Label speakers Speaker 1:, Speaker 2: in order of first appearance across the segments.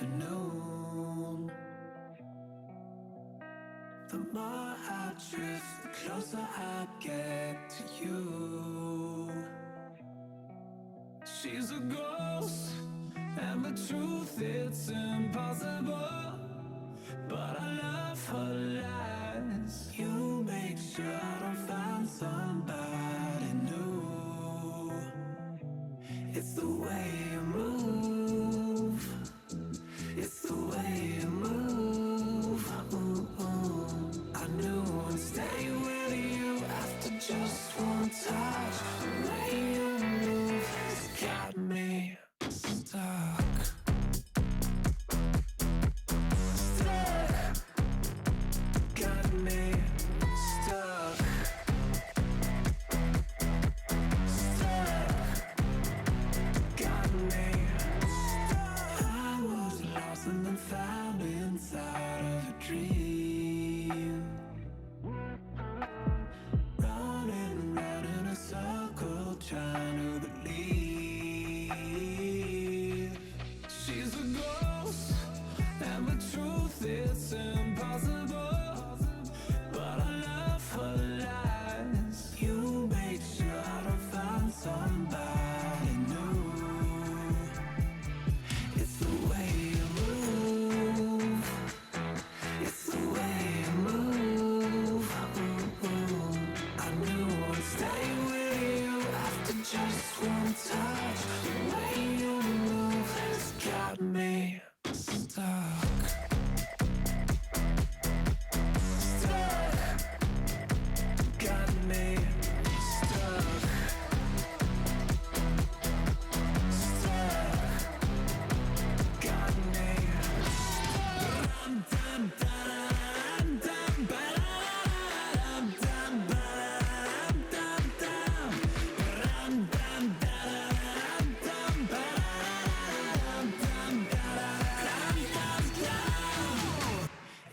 Speaker 1: afternoon. The more I drift, the closer I get to you. She's a ghost, and the truth, it's impossible. But I love her lies. You make sure I don't find somebody new. It's the way you move. It's the way you move. I knew I'd stay with you after just one touch. The way you move has got me stuck. Got me stuck. Got me stuck. I was lost and then found inside of a dream. Running around in a circle, trying to believe. She's a ghost, and the truth, it's impossible. But I love her lies. You make sure I don't find somebody new. It's the way you move. It's the way you move. I knew I'd stay with you after just one touch. The way you move has got me stuck. Stuck. Got me stuck. Stuck. Got me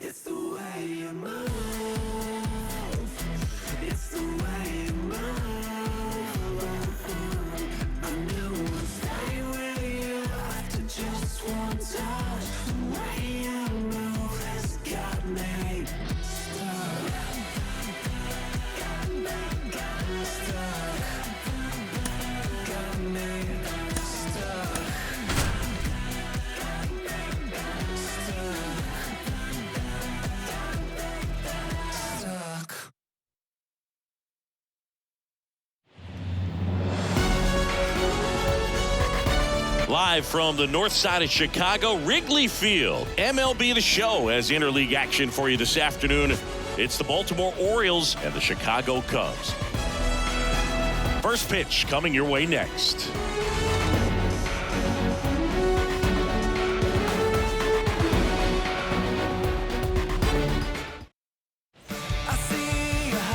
Speaker 1: It's the way you move. It's the way you move. I knew I'd stay with you after just one touch. The way you move has got me stuck. Got me stuck. Got me stuck. Stuck.
Speaker 2: Live from the north side of Chicago, Wrigley Field. MLB The Show has interleague action for you this afternoon. It's the Baltimore Orioles and the Chicago Cubs. First pitch coming your way next.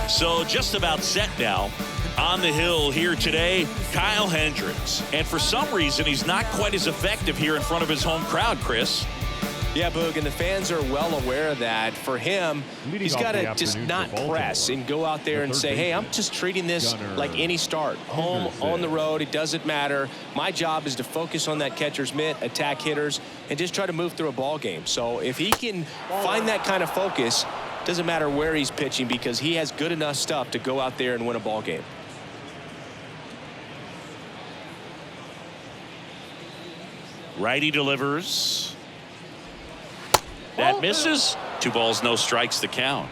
Speaker 2: So just about set now. On the hill here today, Kyle Hendricks. And for some reason, he's not quite as effective here in front of his home crowd, Chris.
Speaker 3: Yeah, Boog, and the fans are well aware of that. For him, he's got to just not press and go out there and say, hey, I'm just treating this like any start. Home, on the road, it doesn't matter. My job is to focus on that catcher's mitt, attack hitters, and just try to move through a ball game. So if he can find that kind of focus, doesn't matter where he's pitching because he has good enough stuff to go out there and win a ball game.
Speaker 2: Righty delivers. That misses. 2 balls, no strikes, the count.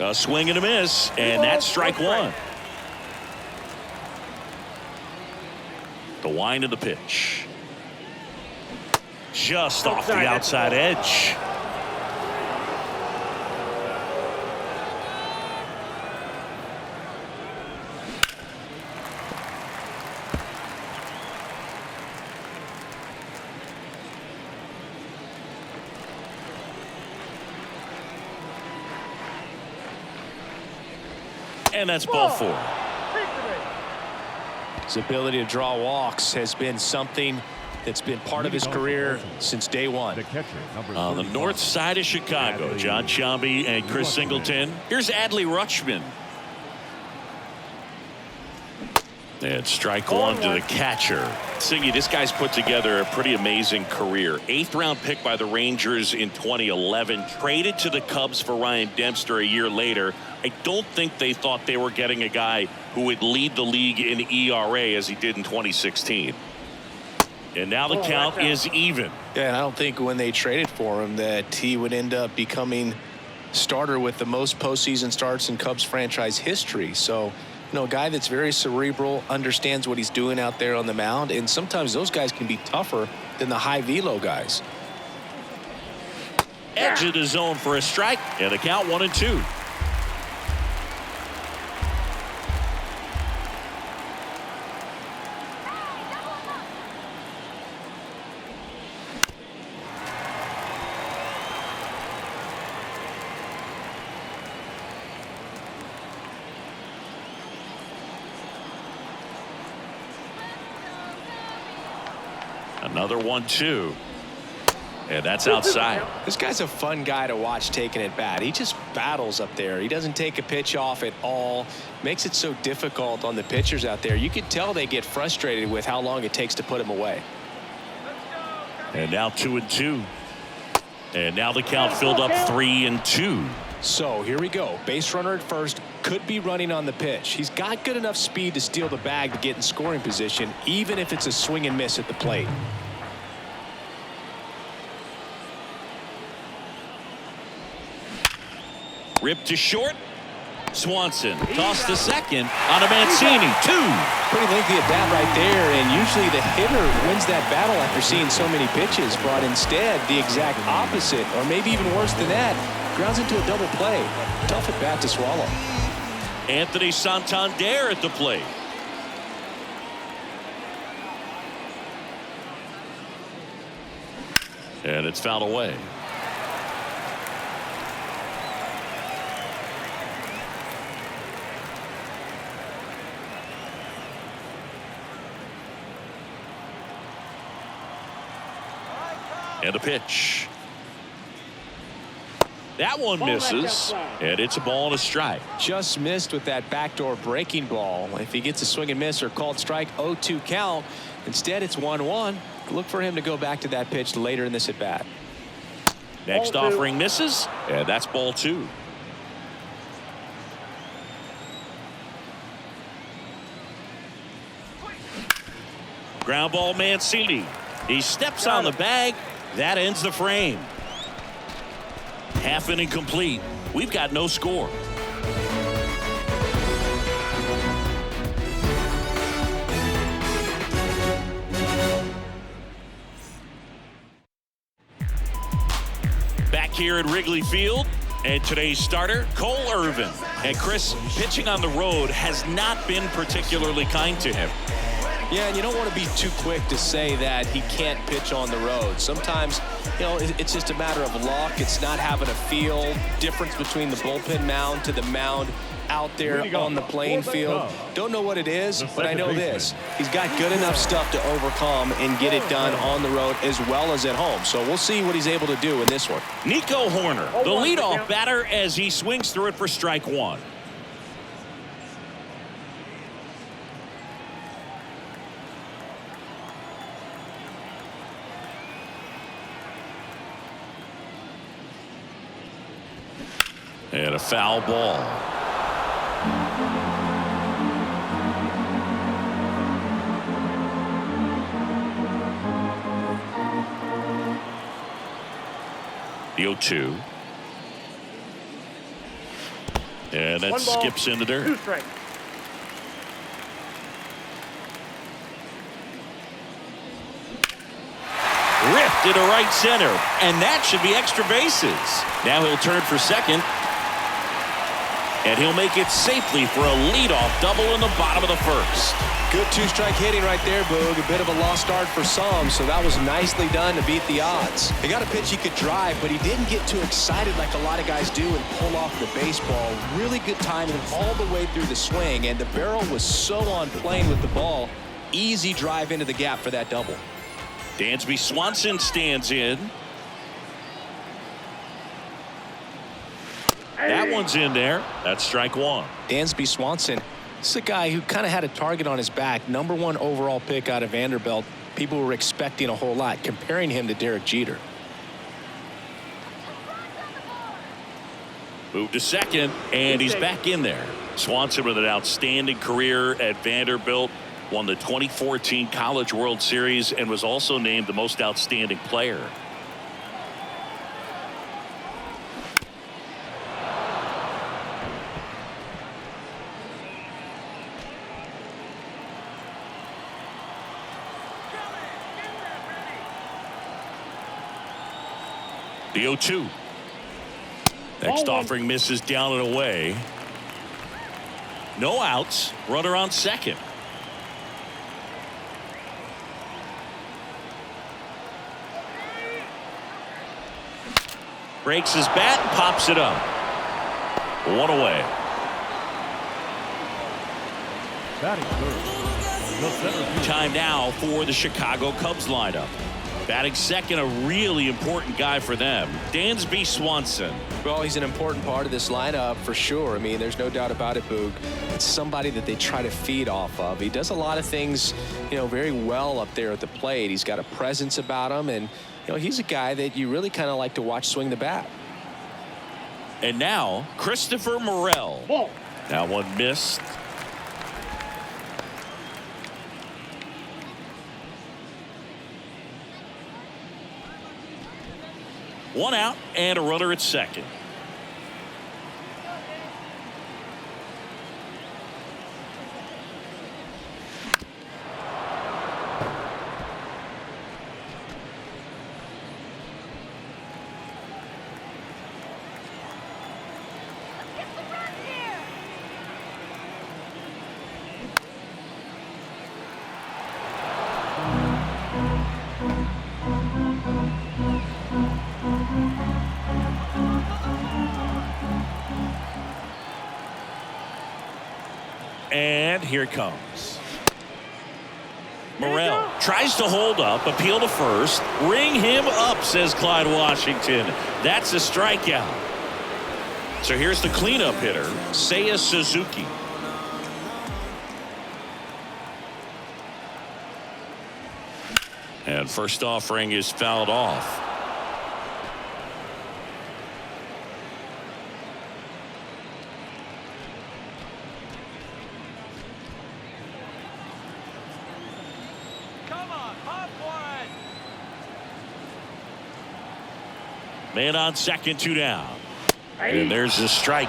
Speaker 2: A swing and a miss, and that's strike 1. The wind of the pitch. Just off the outside edge. And that's ball 4.
Speaker 3: His ability to draw walks has been something that's been part of his career since day one.
Speaker 2: On the north side of Chicago, John Sciambi and Chris Singleton. Here's Adley Rutschman. And strike one to the catcher. Siggy, this guy's put together a pretty amazing career. 8th round pick by the Rangers in 2011. Traded to the Cubs for Ryan Dempster a year later. I don't think they thought they were getting a guy who would lead the league in ERA as he did in 2016. And now the count is even.
Speaker 3: Yeah, and I don't think when they traded for him that he would end up becoming starter with the most postseason starts in Cubs franchise history. So, a guy that's very cerebral, understands what he's doing out there on the mound, and sometimes those guys can be tougher than the high velo guys.
Speaker 2: Edge of the zone for a strike, and the count 1-2. Another 1-2. And that's outside.
Speaker 3: This guy's a fun guy to watch taking at bat. He just battles up there. He doesn't take a pitch off at all. Makes it so difficult on the pitchers out there. You could tell they get frustrated with how long it takes to put him away.
Speaker 2: And now 2-2. And now the count filled up 3-2.
Speaker 3: So here we go. Base runner at first, could be running on the pitch. He's got good enough speed to steal the bag to get in scoring position, even if it's a swing and miss at the plate.
Speaker 2: Ripped to short. Swanson tossed to second on a Mancini. 2.
Speaker 3: Pretty lengthy at bat right there, and usually the hitter wins that battle after seeing so many pitches, but instead the exact opposite, or maybe even worse than that, grounds into a double play. Tough at bat to swallow.
Speaker 2: Anthony Santander at the plate. And it's fouled away. And a pitch. That one misses, and it's a ball and a strike.
Speaker 3: Just missed with that backdoor breaking ball. If he gets a swing and miss or called strike, 0-2 count. Instead, it's 1-1. Look for him to go back to that pitch later in this at bat.
Speaker 2: Next offering misses, and that's ball 2. Ground ball Mancini. He steps on the bag. That ends the frame. Half inning complete. We've got no score. Back here at Wrigley Field, and today's starter, Cole Irvin. And Chris, pitching on the road has not been particularly kind to him.
Speaker 3: Yeah, and you don't want to be too quick to say that he can't pitch on the road. Sometimes, it's just a matter of luck. It's not having a feel. Difference between the bullpen mound to the mound out there on the playing field. Don't know what it is, but I know this. He's got good enough stuff to overcome and get it done on the road as well as at home. So we'll see what he's able to do in this one.
Speaker 2: Nico Hoerner, the leadoff batter, as he swings through it for strike 1. And a foul ball. The 0-2. And that skips in the dirt.
Speaker 4: 2 strikes.
Speaker 2: Ripped into right center. And that should be extra bases. Now he'll turn for second. And he'll make it safely for a leadoff double in the bottom of the first.
Speaker 3: Good 2-strike hitting right there, Boog. A bit of a lost start for some, so that was nicely done to beat the odds. He got a pitch he could drive, but he didn't get too excited like a lot of guys do and pull off the baseball. Really good timing all the way through the swing, and the barrel was so on plane with the ball. Easy drive into the gap for that double.
Speaker 2: Dansby Swanson stands in. That one's in there. That's strike 1.
Speaker 3: Dansby Swanson This is a guy who kind of had a target on his back. #1 overall pick out of Vanderbilt. People were expecting a whole lot, comparing him to Derek Jeter.
Speaker 2: Moved to second, and he's back in there. Swanson with an outstanding career at Vanderbilt. Won the 2014 College World Series and was also named the most outstanding player. The 0-2. Next offering misses down and away. No outs. Runner on second. Breaks his bat and pops it up. One away. Time now for the Chicago Cubs lineup. Batting second, a really important guy for them, Dansby Swanson.
Speaker 3: Well, he's an important part of this lineup for sure. I mean, there's no doubt about it, Boog. It's somebody that they try to feed off of. He does a lot of things, very well up there at the plate. He's got a presence about him, and he's a guy that you really kind of like to watch swing the bat.
Speaker 2: And now, Christopher Morel.
Speaker 4: Ball.
Speaker 2: Now one missed. One out and a runner at second. And here it comes. Morel tries to hold up, appeal to first. Ring him up, says Clyde Washington. That's a strikeout. So here's the cleanup hitter, Seiya Suzuki. And first offering is fouled off. Man on second, 2 down. And there's a strike.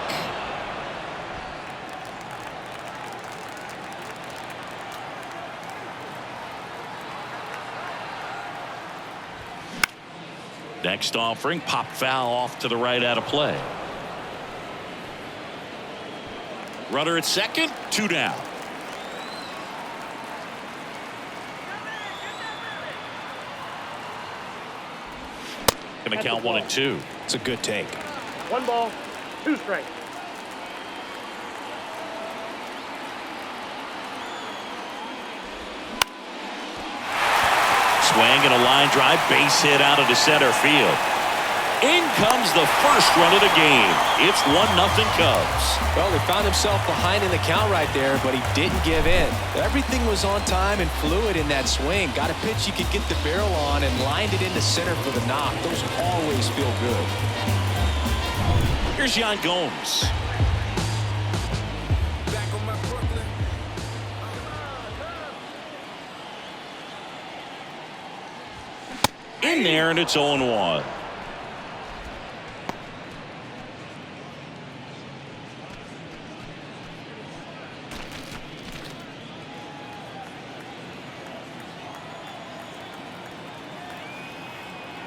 Speaker 2: Next offering, pop foul off to the right out of play. Runner at second, 2 down. Going to count 1 and 2.
Speaker 3: It's a good take.
Speaker 4: 1 ball, 2 strikes.
Speaker 2: Swing and a line drive, base hit out into center field. In comes the first run of the game. It's 1-0 Cubs.
Speaker 3: Well, he found himself behind in the count right there, but he didn't give in. Everything was on time and fluid in that swing. Got a pitch you could get the barrel on and lined it into center for the knock. Those always feel good.
Speaker 2: Here's Yan Gomes. In there, and it's 0-1.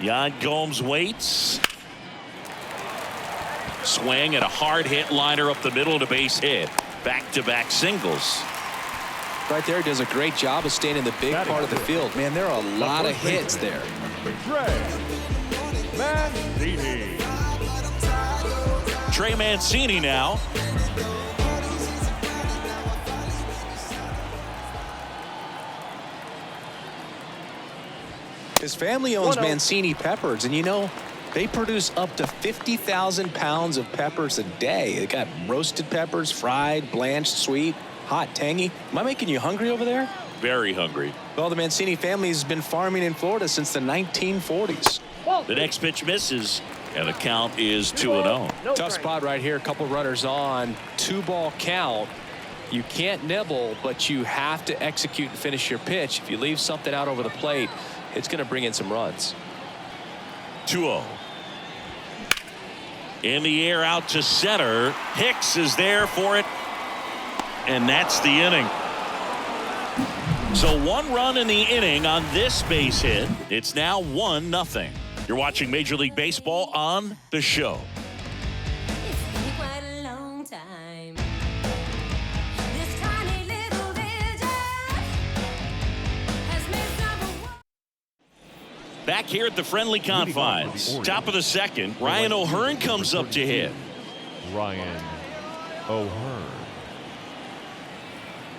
Speaker 2: Yan Gomes waits. Swing and a hard hit liner up the middle and a base hit. Back-to-back singles.
Speaker 3: Right there, does a great job of staying in the big part of the field. Man, there are a lot of hits there.
Speaker 2: Trey Mancini now.
Speaker 3: His family owns Mancini Peppers, and they produce up to 50,000 pounds of peppers a day. They got roasted peppers, fried, blanched, sweet. hot, tangy. Am I making you hungry over there?
Speaker 2: Very hungry.
Speaker 3: Well, the Mancini family has been farming in Florida since the 1940s.
Speaker 2: The next pitch misses, and the count is 2-0.
Speaker 3: Tough spot right here. A couple runners on. 2-ball count. You can't nibble, but you have to execute and finish your pitch. If you leave something out over the plate, it's going to bring in some runs.
Speaker 2: 2-0. In the air out to center. Hicks is there for it. And that's the inning. So 1 run in the inning on this base hit. It's now 1-0. You're watching Major League Baseball on The Show.
Speaker 5: It's been quite a long time. This tiny little vision has made number one.
Speaker 2: Back here at the friendly confines. Top of the second. Ryan O'Hearn comes up to hit.
Speaker 6: Ryan O'Hearn.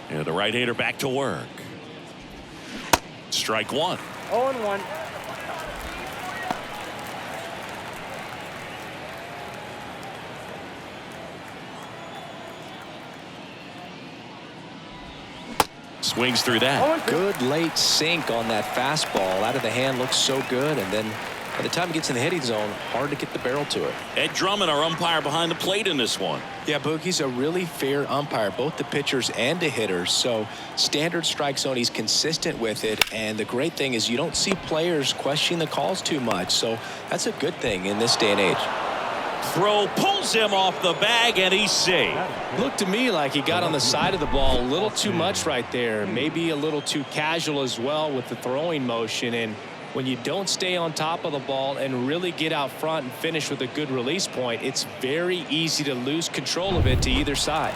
Speaker 2: And the right-hander back to work. Strike 1.
Speaker 4: 0-1.
Speaker 2: Swings through that.
Speaker 3: Good late sink on that fastball. Out of the hand, looks so good. And then by the time it gets in the hitting zone, hard to get the barrel to it.
Speaker 2: Ed Drummond, our umpire behind the plate in this one.
Speaker 3: Yeah, Boog, he's a really fair umpire, both the pitchers and the hitters. So standard strike zone, he's consistent with it. And the great thing is you don't see players question the calls too much. So that's a good thing in this day and age.
Speaker 2: Throw pulls him off the bag, and he's safe.
Speaker 3: Looked to me like he got on the side of the ball a little too much right there. Maybe a little too casual as well with the throwing motion. And when you don't stay on top of the ball and really get out front and finish with a good release point, it's very easy to lose control of it to either side.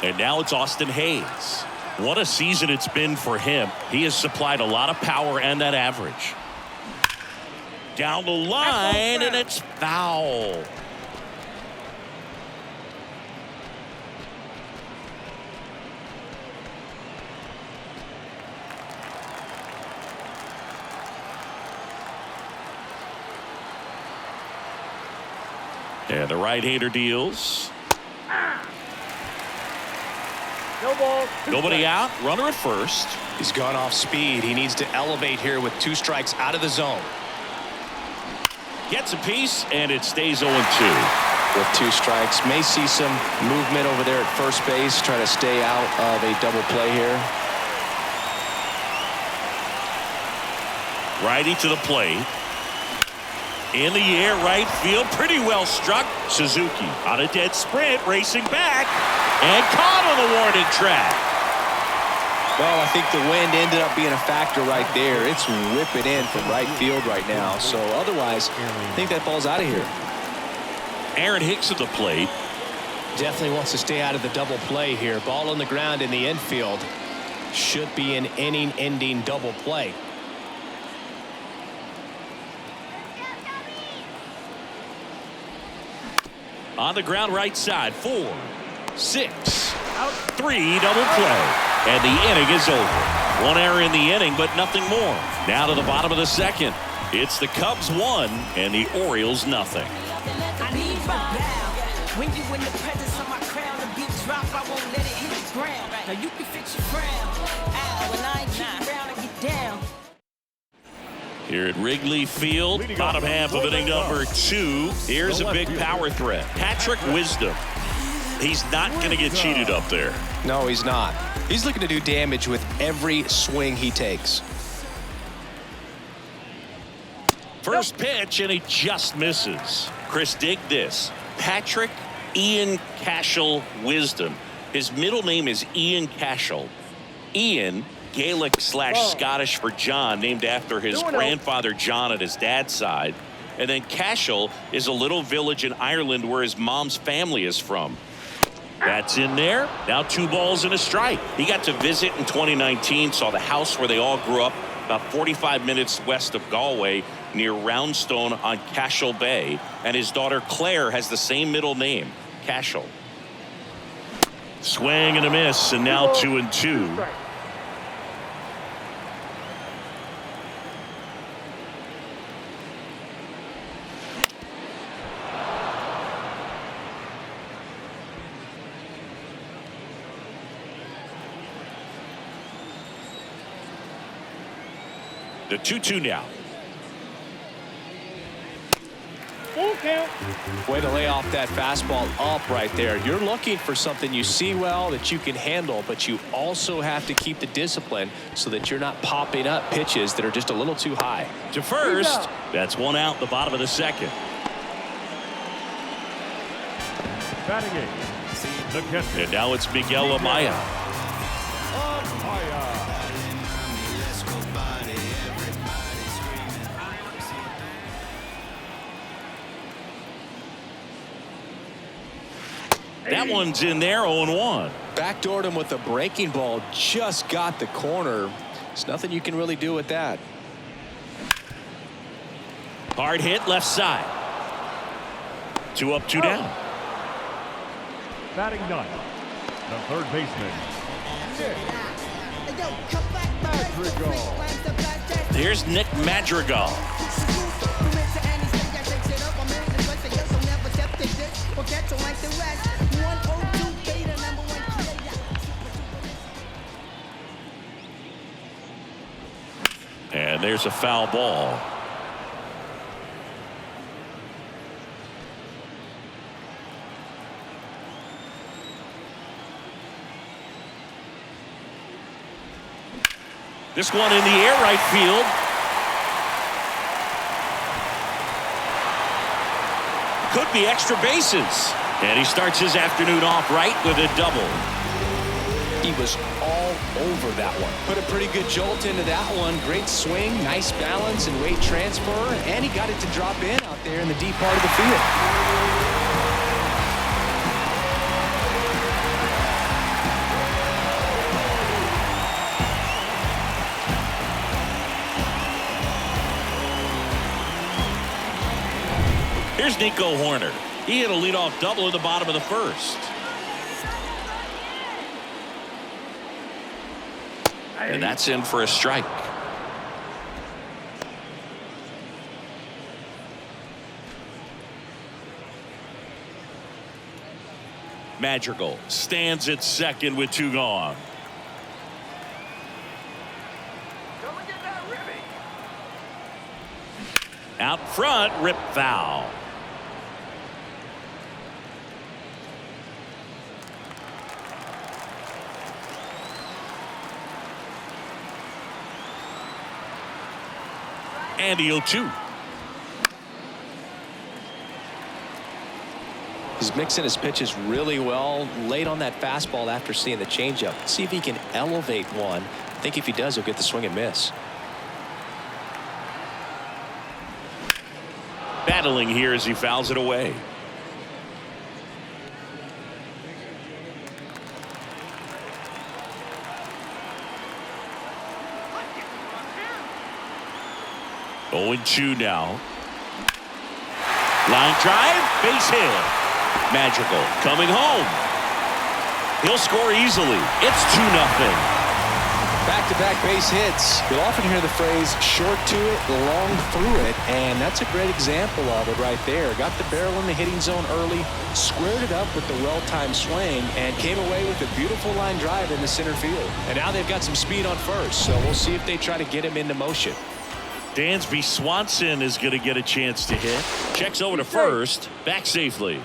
Speaker 2: And now it's Austin Hayes. What a season it's been for him. He has supplied a lot of power and that average. Down the line, and it's foul. And the right-hander deals.
Speaker 4: No ball.
Speaker 2: Nobody out. Runner at first.
Speaker 3: He's gone off speed. He needs to elevate here with 2 strikes out of the zone.
Speaker 2: Gets a piece, and it stays 0-2.
Speaker 3: With 2 strikes, may see some movement over there at first base, trying to stay out of a double play here.
Speaker 2: Righty to the plate. In the air, right field, pretty well struck. Suzuki on a dead sprint, racing back, and caught on the warning track.
Speaker 3: Well, I think the wind ended up being a factor right there. It's ripping in from right field right now. So otherwise, I think that ball's out of here.
Speaker 2: Aaron Hicks at the plate.
Speaker 3: Definitely wants to stay out of the double play here. Ball on the ground in the infield. Should be an inning-ending double play.
Speaker 2: On the ground right side, 4, 6, 3, double play. And the inning is over. 1 error in the inning, but nothing more. Now to the bottom of the second. It's the Cubs 1 and the Orioles nothing.
Speaker 7: I need my bow. When you in the presence of my crown, the beat drop, I won't let it hit the ground. Now you can fix your crown. Ow, and I ain't keep around and get down.
Speaker 2: Here at Wrigley Field, bottom half of inning number 2. Here's a big power threat. Patrick Wisdom. He's not going to get cheated up there.
Speaker 3: No, he's not. He's looking to do damage with every swing he takes.
Speaker 2: First pitch, and he just misses. Chris, dig this. Patrick Ian Cashel Wisdom. His middle name is Ian Cashel. Ian, Gaelic/Scottish for John, named after his grandfather John at his dad's side. And then Cashel is a little village in Ireland where his mom's family is from. That's in there. Now 2 balls and a strike. He got to visit in 2019, saw the house where they all grew up, about 45 minutes west of Galway, near Roundstone on Cashel Bay. And his daughter Claire has the same middle name, Cashel. Swing and a miss, and now 2-2. The 2-2 now.
Speaker 4: Full count.
Speaker 3: Way to lay off that fastball up right there. You're looking for something you see well that you can handle, but you also have to keep the discipline so that you're not popping up pitches that are just a little too high.
Speaker 2: To first. That's one out, the bottom of the second.
Speaker 6: Batting eight, the catcher.
Speaker 2: And now it's Miguel Amaya. That one's in there, 0-1.
Speaker 3: Backdoored him with a breaking ball, just got the corner. There's nothing you can really do with that.
Speaker 2: Hard hit left side. 2 up, 2 down.
Speaker 6: Batting ninth, the third baseman.
Speaker 2: Here's Nick Madrigal. And there's a foul ball. This one in the air, right field. Could be extra bases. And he starts his afternoon off right with a double.
Speaker 3: He was all over that one. Put a pretty good jolt into that one. Great swing, nice balance and weight transfer. And he got it to drop in out there in the deep part of the field.
Speaker 2: Here's Nico Horner. He hit a leadoff double at the bottom of the first. And that's in for a strike. Madrigal stands at second with 2 gone. Out front, rip foul. And the 0-2.
Speaker 3: He's mixing his pitches really well. Late on that fastball after seeing the changeup. See if he can elevate one. I think if he does, he'll get the swing and miss.
Speaker 2: Battling here as he fouls it away. Oh, 0-2 now. Line drive, base hit. Madrigal coming home. He'll score easily. It's 2-0.
Speaker 3: Back-to-back base hits. You'll often hear the phrase short to it, long through it, and that's a great example of it right there. Got the barrel in the hitting zone early, squared it up with the well-timed swing, and came away with a beautiful line drive in the center field. And now they've got some speed on first, so we'll see if they try to get him into motion.
Speaker 2: Dansby Swanson is going to get a chance to hit. Checks over to first. Back safely.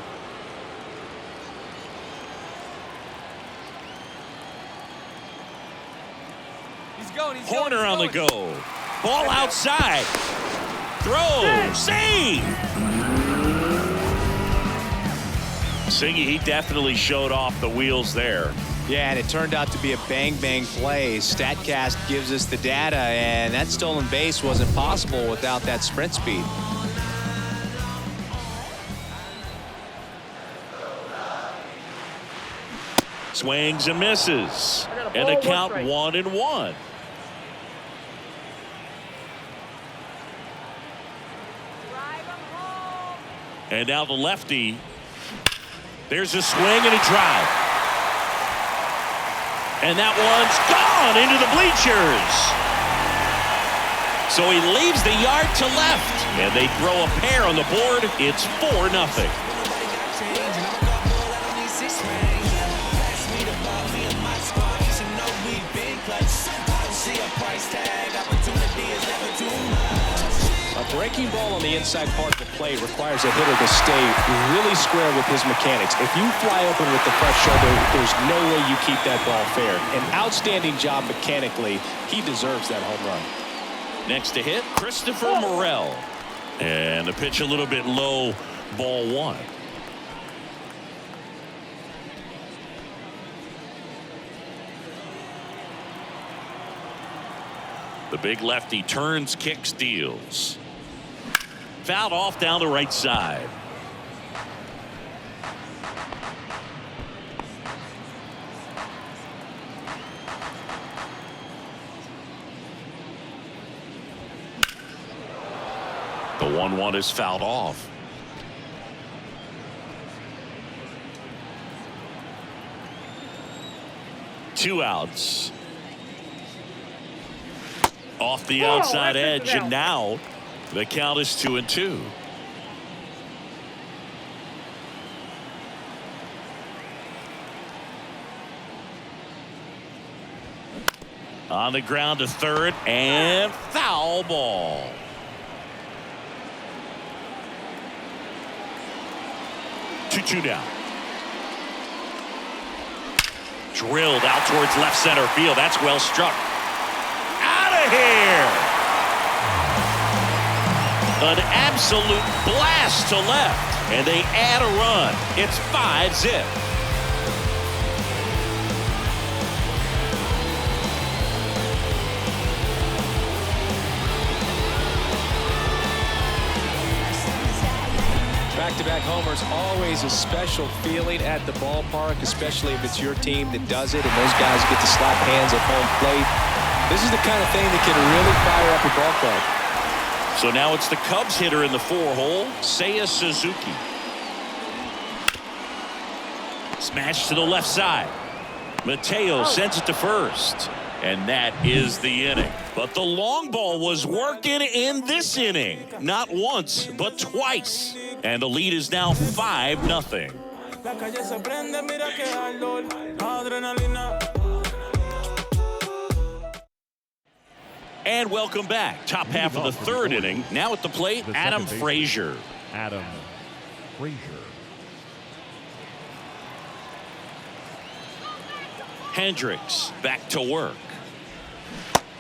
Speaker 2: Horner on the go. Ball outside. Throw. Save. Singy, he definitely showed off the wheels there.
Speaker 3: Yeah, and it turned out to be a bang-bang play. StatCast gives us the data, and that stolen base wasn't possible without that sprint speed.
Speaker 2: Swings and misses. And the count 1-1. And now the lefty. There's a swing and a drive. And that one's gone into the bleachers. So he leaves the yard to left. And they throw a pair on the board. It's 4-0.
Speaker 3: breaking ball on the inside part of the plate requires a hitter to stay really square with his mechanics. If you fly open with the front shoulder, there's no way you keep that ball fair. An outstanding job mechanically. He deserves that home run.
Speaker 2: Next to hit, Christopher Morel. And the pitch a little bit low, ball one. The big lefty turns, kicks, deals. Fouled off down the right side. The 1-1 is fouled off. Two outs. Off the outside edge, and now the count is 2-2. On the ground to third, and foul ball. Two down. Drilled out towards left center field. That's well struck. Out of here. An absolute blast to left, and they add a run. It's 5-zip.
Speaker 3: Back-to-back homers, always a special feeling at the ballpark, especially if it's your team that does it and those guys get to slap hands at home plate. This is the kind of thing that can really fire up a ball club.
Speaker 2: So now it's the Cubs hitter in the 4-hole, Seiya Suzuki. Smash to the left side. Mateo sends it to first. And that is the inning. But the long ball was working in this inning. Not once, but twice. And the lead is now 5-0. And welcome back. Top half of the third inning. Now at the plate, Adam Frazier.
Speaker 6: Adam Frazier.
Speaker 2: Hendricks back to work.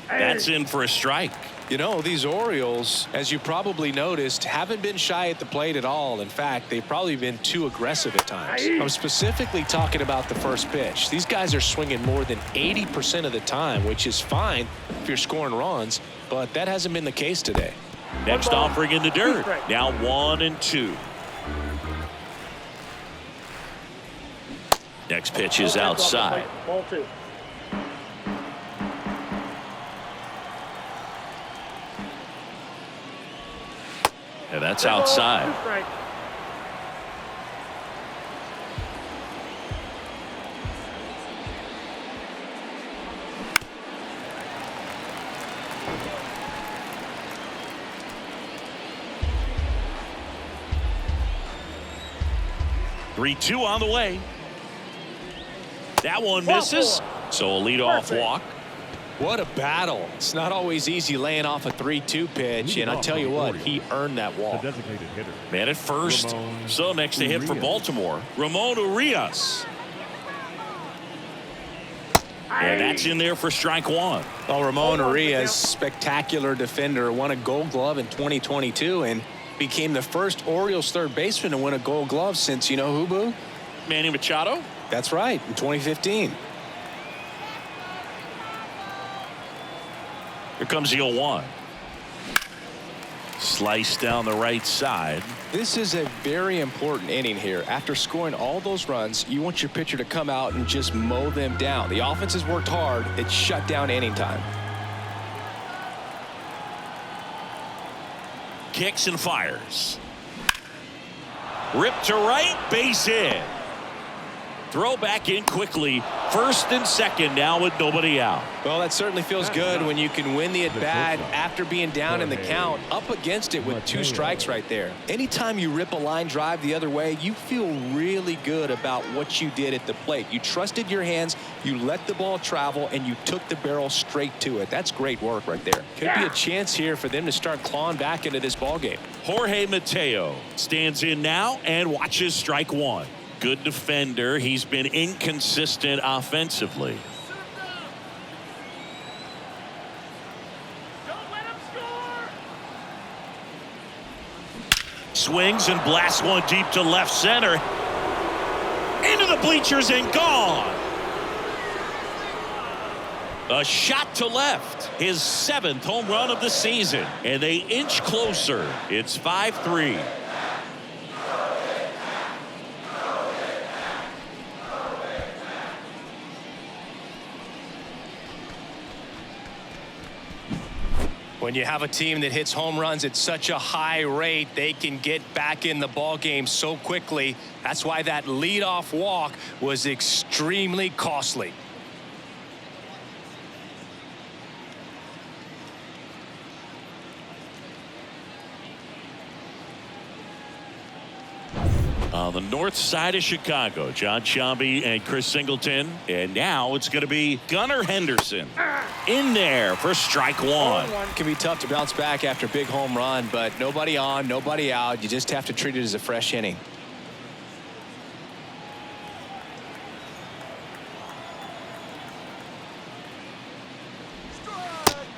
Speaker 2: That's in for a strike.
Speaker 3: You know, these Orioles, as you probably noticed, haven't been shy at the plate at all. In fact, they've probably been too aggressive at times. I'm specifically talking about the first pitch. These guys are swinging more than 80% of the time, which is fine if you're scoring runs, but that hasn't been the case today.
Speaker 2: Next offering in the dirt. Now 1-2. Next pitch is outside.
Speaker 4: Ball two.
Speaker 2: And that's outside.
Speaker 4: Strike.
Speaker 2: Three-two on the way. That one misses. So a leadoff walk.
Speaker 3: What a battle. It's not always easy laying off a 3-2 pitch, and I tell you what, he earned that walk.
Speaker 6: The designated hitter.
Speaker 2: Man at first. So next to hit for Baltimore, Ramon Urias. And that's in there for strike one.
Speaker 3: Well, Ramon Urias, spectacular defender, won a Gold Glove in 2022 and became the first Orioles third baseman to win a Gold Glove since, you know who, Boo?
Speaker 2: Manny Machado.
Speaker 3: That's right, in 2015.
Speaker 2: Here comes the 0-1. Slice down the right side.
Speaker 3: This is a very important inning here. After scoring all those runs, you want your pitcher to come out and just mow them down. The offense has worked hard. It's shut down inning time.
Speaker 2: Kicks and fires. Ripped to right, base hit. Throw back in quickly First and second now with nobody out.
Speaker 3: Well, that certainly feels good when you can win the at-bat after being down in the count, up against it with 2 strikes right there. Anytime you rip a line drive the other way, you feel really good about what you did at the plate. You trusted your hands, you let the ball travel, and you took the barrel straight to it. That's great work right there. Could be a chance here for them to start clawing back into this ball game.
Speaker 2: Jorge Mateo stands in now and watches strike 1. Good defender. He's been inconsistent offensively. Swings and blasts one deep to left center. Into the bleachers and gone. A shot to left. His 7th home run of the season. And they inch closer. It's 5-3.
Speaker 3: When you have a team that hits home runs at such a high rate, they can get back in the ball game so quickly. That's why that leadoff walk was extremely costly.
Speaker 2: On the north side of Chicago, John Sciambi and Chris Singleton. And now it's going to be Gunnar Henderson in there for strike 1.
Speaker 3: It can be tough to bounce back after a big home run, but nobody on, nobody out. You just have to treat it as a fresh inning.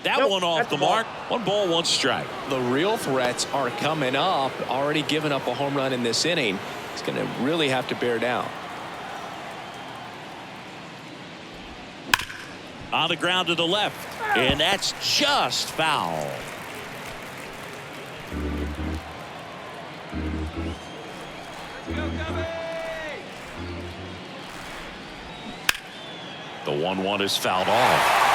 Speaker 2: That one off the mark. 1 ball, 1 strike.
Speaker 3: The real threats are coming up. Already given up a home run in this inning. He's going to really have to bear down.
Speaker 2: On the ground to the left. And that's just foul. The 1-1 is fouled off.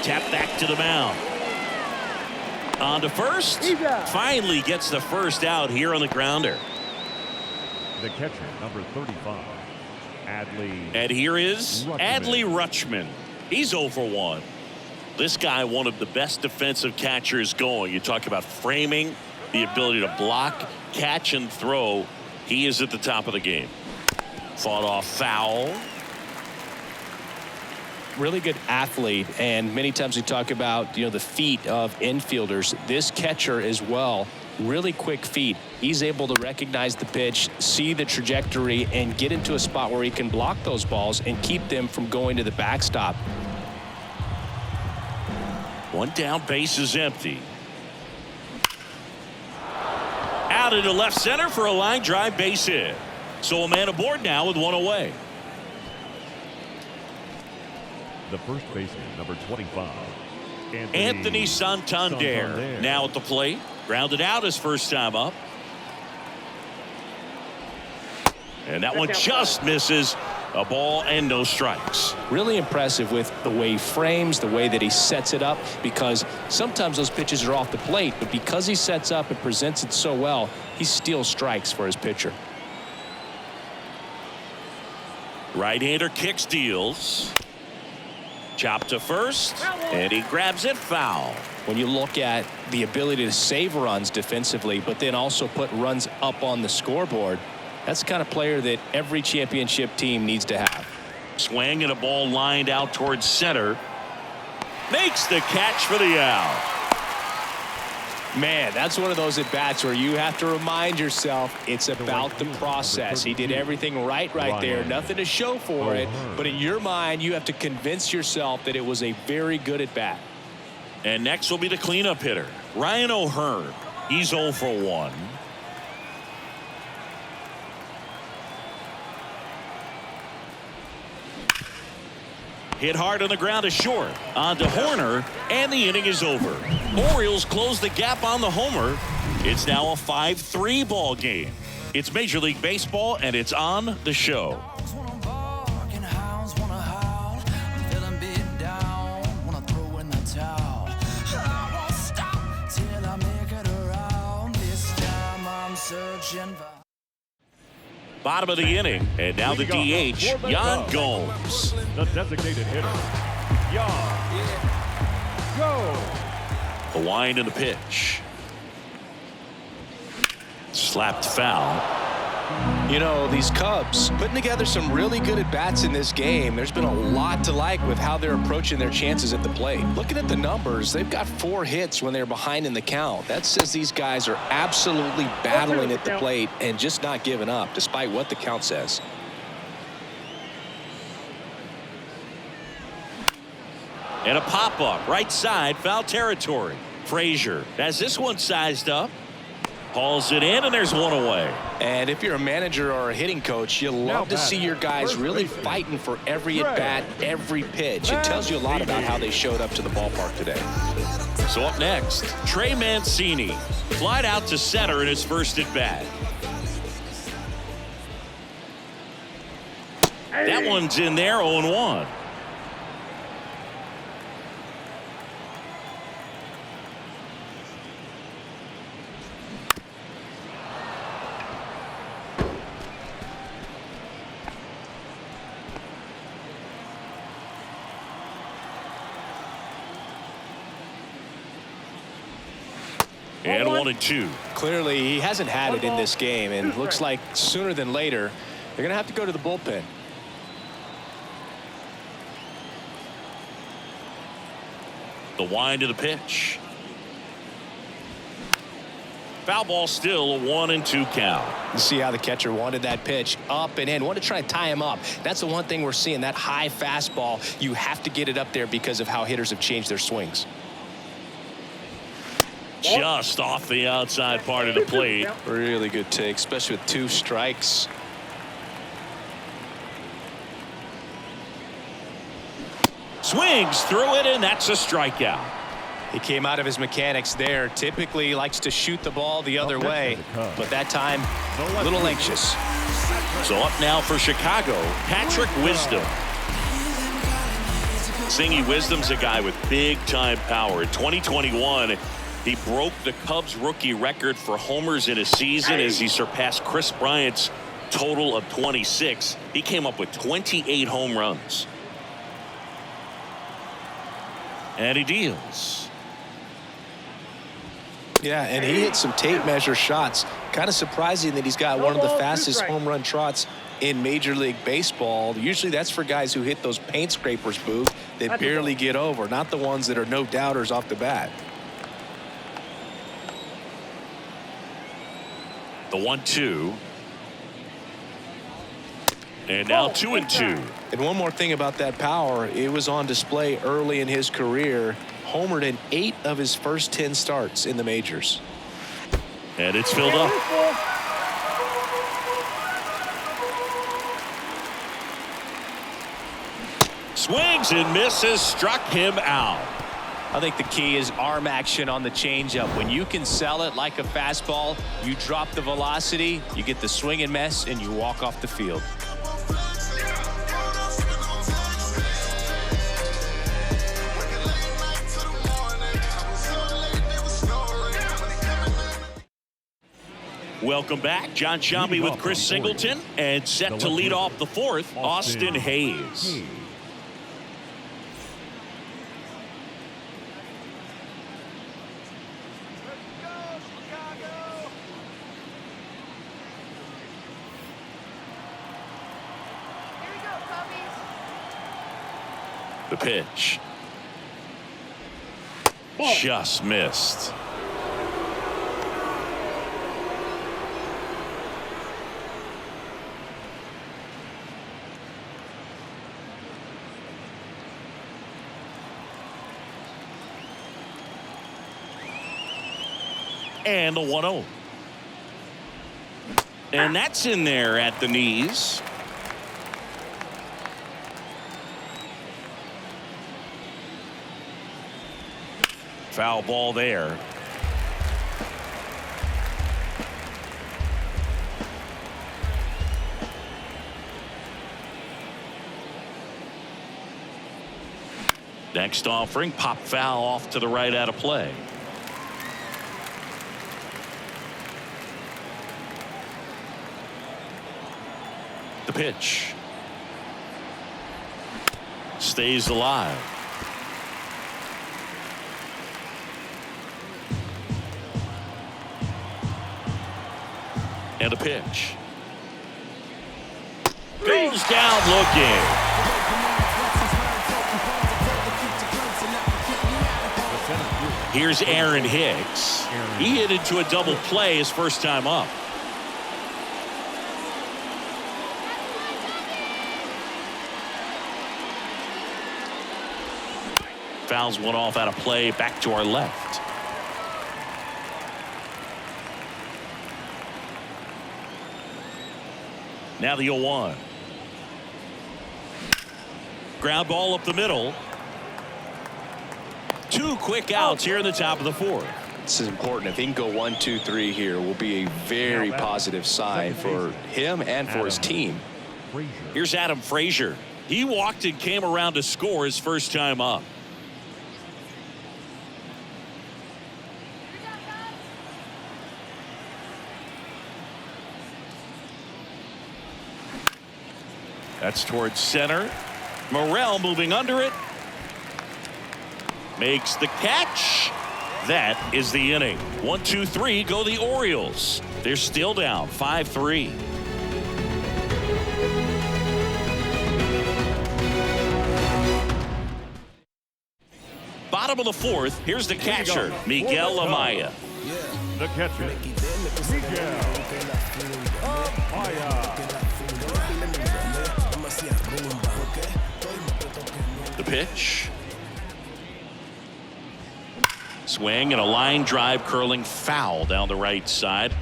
Speaker 2: Tap back to the mound. On to first. Finally gets the first out here on the grounder.
Speaker 6: The catcher, number 35, Adley.
Speaker 2: And here is
Speaker 6: Rutschman.
Speaker 2: Adley Rutschman. He's 0 for 1. This guy, one of the best defensive catchers going. You talk about framing, the ability to block, catch, and throw. He is at the top of the game. Fought off foul.
Speaker 3: Really good athlete, and many times we talk about the feet of infielders. This catcher as well, really quick feet. He's able to recognize the pitch, see the trajectory, and get into a spot where he can block those balls and keep them from going to the backstop.
Speaker 2: 1 down, base is empty. Out into left center for a line drive base hit. So a man aboard now with 1 away.
Speaker 6: The first baseman, number 25,
Speaker 2: Anthony Santander. Now at the plate. Grounded out his first time up. And that one just misses. A ball and no strikes.
Speaker 3: Really impressive with the way he frames, the way that he sets it up, because sometimes those pitches are off the plate, but because he sets up and presents it so well, he steals strikes for his pitcher.
Speaker 2: Right-hander kicks, deals. Chop to first, and he grabs it foul.
Speaker 3: When you look at the ability to save runs defensively, but then also put runs up on the scoreboard, that's the kind of player that every championship team needs to have.
Speaker 2: Swing and a ball lined out towards center. Makes the catch for the out.
Speaker 3: Man, that's one of those at-bats where you have to remind yourself it's about the process. He did everything right there. Nothing to show for it. But in your mind, you have to convince yourself that it was a very good at-bat.
Speaker 2: And next will be the cleanup hitter, Ryan O'Hearn. He's 0 for 1. Hit hard on the ground is short. On to Horner, and the inning is over. Orioles close the gap on the homer. It's now a 5-3 ball game. It's Major League Baseball, and it's on the show.
Speaker 1: Hounds wanna bark and hounds wanna howl. I'm feeling beat down, wanna throw in the towel.
Speaker 2: Bottom of the inning, and now the
Speaker 6: Leading off
Speaker 2: DH,
Speaker 6: for the
Speaker 2: Yan
Speaker 6: Cubs.
Speaker 2: Gomes.
Speaker 6: The designated hitter, Yan Gomes.
Speaker 2: The wind and the pitch. Slapped foul.
Speaker 3: You know, these Cubs putting together some really good at-bats in this game. There's been a lot to like with how they're approaching their chances at the plate. Looking at the numbers, they've got 4 hits when they're behind in the count. That says these guys are absolutely battling at the plate and just not giving up, despite what the count says.
Speaker 2: And a pop-up, right side, foul territory. Frazier has this one sized up. Hauls it in, and there's one away.
Speaker 3: And if you're a manager or a hitting coach, you love to see your guys really fighting for every at-bat, every pitch. It tells you a lot about how they showed up to the ballpark today.
Speaker 2: So up next, Trey Mancini. Flied out to center in his first at-bat. That one's in there, 0-1. And 1-2.
Speaker 3: Clearly, he hasn't had it in this game, and looks like sooner than later, they're going to have to go to the bullpen.
Speaker 2: The wind of the pitch. Foul ball still, a 1-2 count.
Speaker 3: You see how the catcher wanted that pitch up and in, wanted to try and tie him up. That's the one thing we're seeing, that high fastball. You have to get it up there because of how hitters have changed their swings.
Speaker 2: Just off the outside part of the plate.
Speaker 3: Really good take, especially with 2 strikes.
Speaker 2: Swings through it, and that's a strikeout.
Speaker 3: He came out of his mechanics there. Typically he likes to shoot the ball the other way, but that time a little anxious.
Speaker 2: So up now for Chicago, Patrick Wisdom. Singy Wisdom's a guy with big-time power. In 2021, he broke the Cubs rookie record for homers in a season as he surpassed Chris Bryant's total of 26. He came up with 28 home runs. And he deals.
Speaker 3: Yeah, and he hit some tape measure shots. Kind of surprising that he's got one of the fastest home run trots in Major League Baseball. Usually that's for guys who hit those paint scrapers, Boo. They barely get over, not the ones that are no doubters off the bat.
Speaker 2: The 1-2. And now 2-2.
Speaker 3: And one more thing about that power, it was on display early in his career. Homered in 8 of his first 10 starts in the majors.
Speaker 2: And it's filled up. Swings and misses, struck him out.
Speaker 3: I think the key is arm action on the changeup. When you can sell it like a fastball, you drop the velocity, you get the swing and miss, and you walk off the field.
Speaker 2: Welcome back. John Shambi with Chris Singleton, and set to lead off the 4th, Austin Hayes. The pitch. Just missed. And the 1-0. And that's in there at the knees. Foul ball there. Next offering, pop foul off to the right out of play. The pitch. Stays alive. And a pitch. Goes down looking. Here's Aaron Hicks. He hit into a double play his first time up. Fouls one off out of play, back to our left. Now the 0-1. Ground ball up the middle. 2 quick outs here in the top of the 4th.
Speaker 3: This is important. If he can go 1, 2, 3 here, will be a very positive sign for him and for his team.
Speaker 2: Here's Adam Frazier. He walked and came around to score his first time up. That's towards center. Morrell moving under it. Makes the catch. That is the inning. 1, 2, 3 go the Orioles. They're still down 5-3. Bottom of the 4th. Here's the catcher, Miguel Amaya.
Speaker 6: The catcher, Miguel Amaya.
Speaker 2: The pitch. Swing and a line drive curling foul down the right side.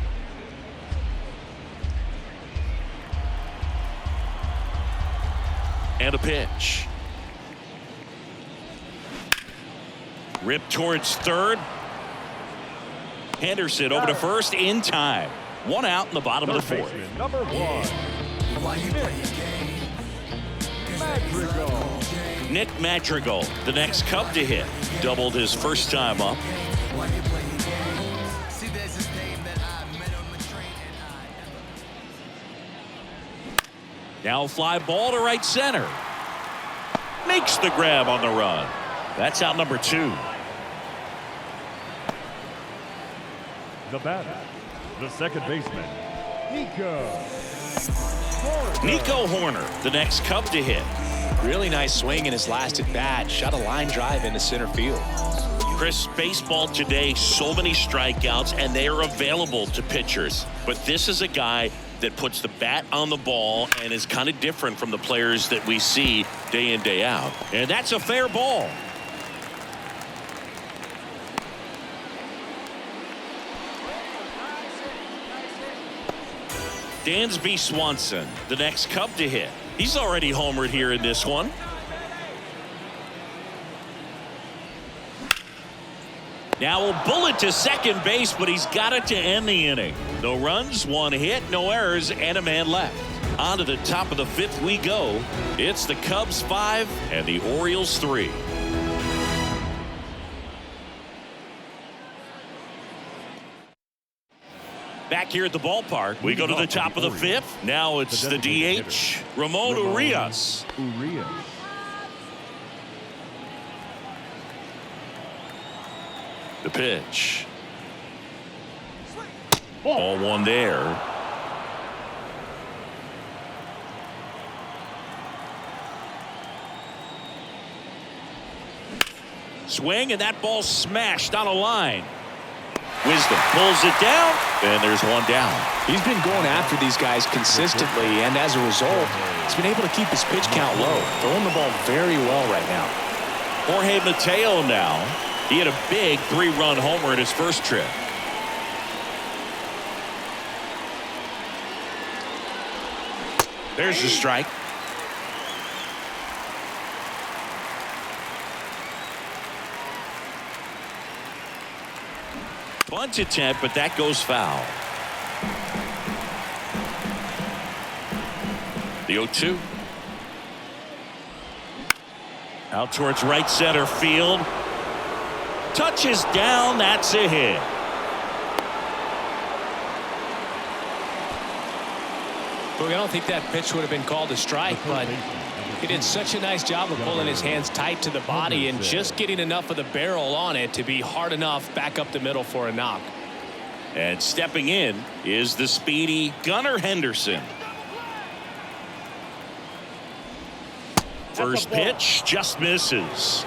Speaker 2: And a pitch. Rip towards third. Henderson over to first in time. 1 out in the bottom of the 4th.
Speaker 6: Number 1. Madrigal.
Speaker 2: Nick Madrigal, the next Cub to hit. Doubled his first time up. Now fly ball to right center. Makes the grab on the run. That's out number 2.
Speaker 6: The batter, the second baseman,
Speaker 2: Nico Horner, the next Cub to hit.
Speaker 3: Really nice swing in his last at bat. Shot a line drive into center field.
Speaker 2: Chris, baseball today, so many strikeouts, and they are available to pitchers. But this is a guy that puts the bat on the ball and is kind of different from the players that we see day in, day out. And that's a fair ball. Dansby Swanson, the next Cub to hit. He's already homered here in this one. Now a bullet to second base, but he's got it to end the inning. No runs, 1 hit, no errors, and a man left. On to the top of the 5th we go. It's the Cubs 5 and the Orioles 3. Back here at the ballpark, we go to the top of the 5th. Now it's the DH, Ramon Urias. The pitch. Ball 1 there. Swing, and that ball smashed on a line. Wisdom pulls it down, and there's 1 down.
Speaker 3: He's been going after these guys consistently, and as a result, he's been able to keep his pitch count low, throwing the ball very well right now.
Speaker 2: Jorge Mateo now. He had a big 3-run homer in his first trip. There's the strike. Bunt attempt, but that goes foul. The 0-2. Out towards right center field. Touches down, that's a hit.
Speaker 3: Well, I don't think that pitch would have been called a strike, but he did such a nice job of pulling his hands tight to the body and just getting enough of the barrel on it to be hard enough back up the middle for a knock.
Speaker 2: And stepping in is the speedy Gunnar Henderson. First pitch just misses.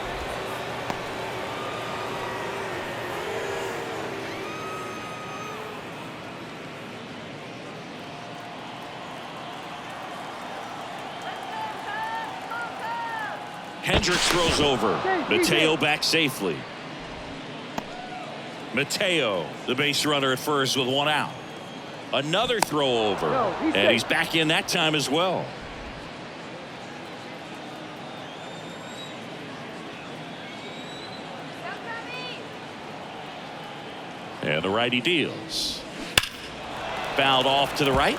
Speaker 2: Hendricks throws over. Mateo back safely. Mateo, the base runner at first with one out. Another throw over. And he's back in that time as well. And the righty deals. Fouled off to the right.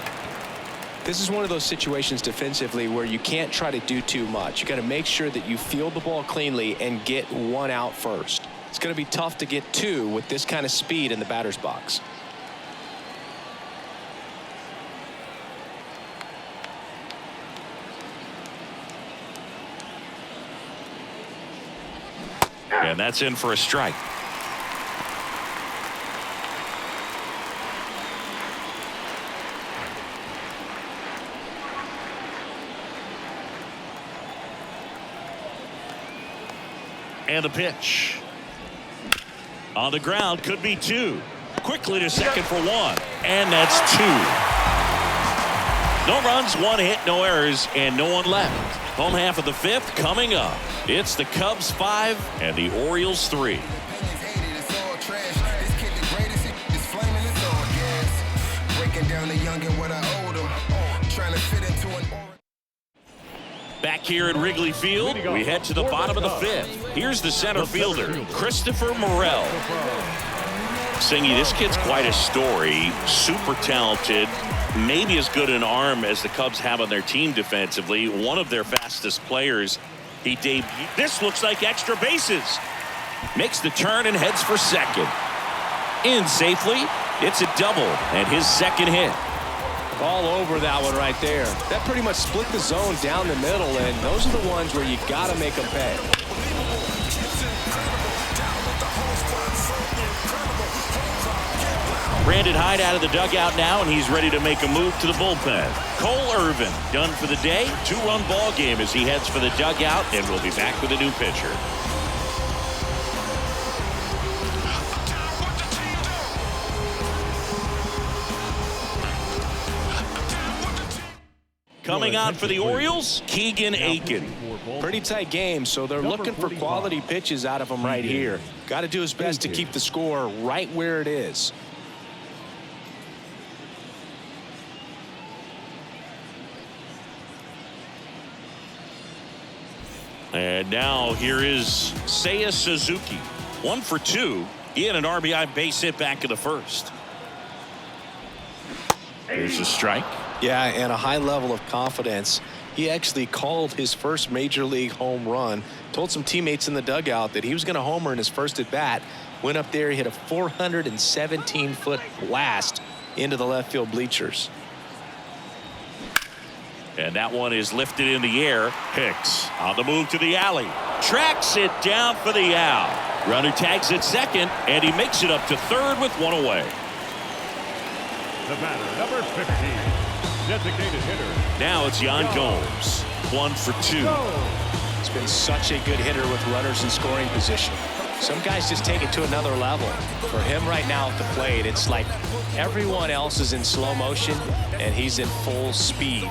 Speaker 3: This is one of those situations defensively where you can't try to do too much. You got to make sure that you field the ball cleanly and get one out first. It's going to be tough to get two with this kind of speed in the batter's box.
Speaker 2: And that's in for a strike. And the pitch. On the ground, could be two. Quickly to second for one. And that's two. No runs, one hit, no errors, and no one left. Home half of the fifth coming up. It's the Cubs 5 and the Orioles 3. Back here at Wrigley Field, we head to the bottom of the fifth. Here's the center fielder, Christopher Morel. Singy, this kid's quite a story. Super talented. Maybe as good an arm as the Cubs have on their team defensively. One of their fastest players. He debuted. This looks like extra bases. Makes the turn and heads for second. In safely. It's a double and his second hit.
Speaker 3: All over that one right there. That pretty much split the zone down the middle, and those are the ones where you got to make them pay.
Speaker 2: Brandon Hyde out of the dugout now, and he's ready to make a move to the bullpen. Cole Irvin done for the day. 2-run ball game as he heads for the dugout, and we'll be back with a new pitcher. Coming out for the Orioles, Keegan Aiken.
Speaker 3: Pretty tight game, so they're looking for quality pitches out of him right here. Got to do his best to keep the score right where it is.
Speaker 2: And now here is Seiya Suzuki. 1 for 2. He had an RBI base hit back in the first. Here's a strike.
Speaker 3: Yeah, and a high level of confidence. He actually called his first major league home run. Told some teammates in the dugout that he was going to homer in his first at bat. Went up there, hit a 417-foot blast into the left field bleachers.
Speaker 2: And that one is lifted in the air. Hicks on the move to the alley. Tracks it down for the out. Runner tags at second, and he makes it up to third with one away.
Speaker 6: The batter, number 15. Designated hitter.
Speaker 2: Now it's Yan Gomes. 1 for 2.
Speaker 3: He's been such a good hitter with runners in scoring position. Some guys just take it to another level. For him right now at the plate, it's like everyone else is in slow motion and he's in full speed.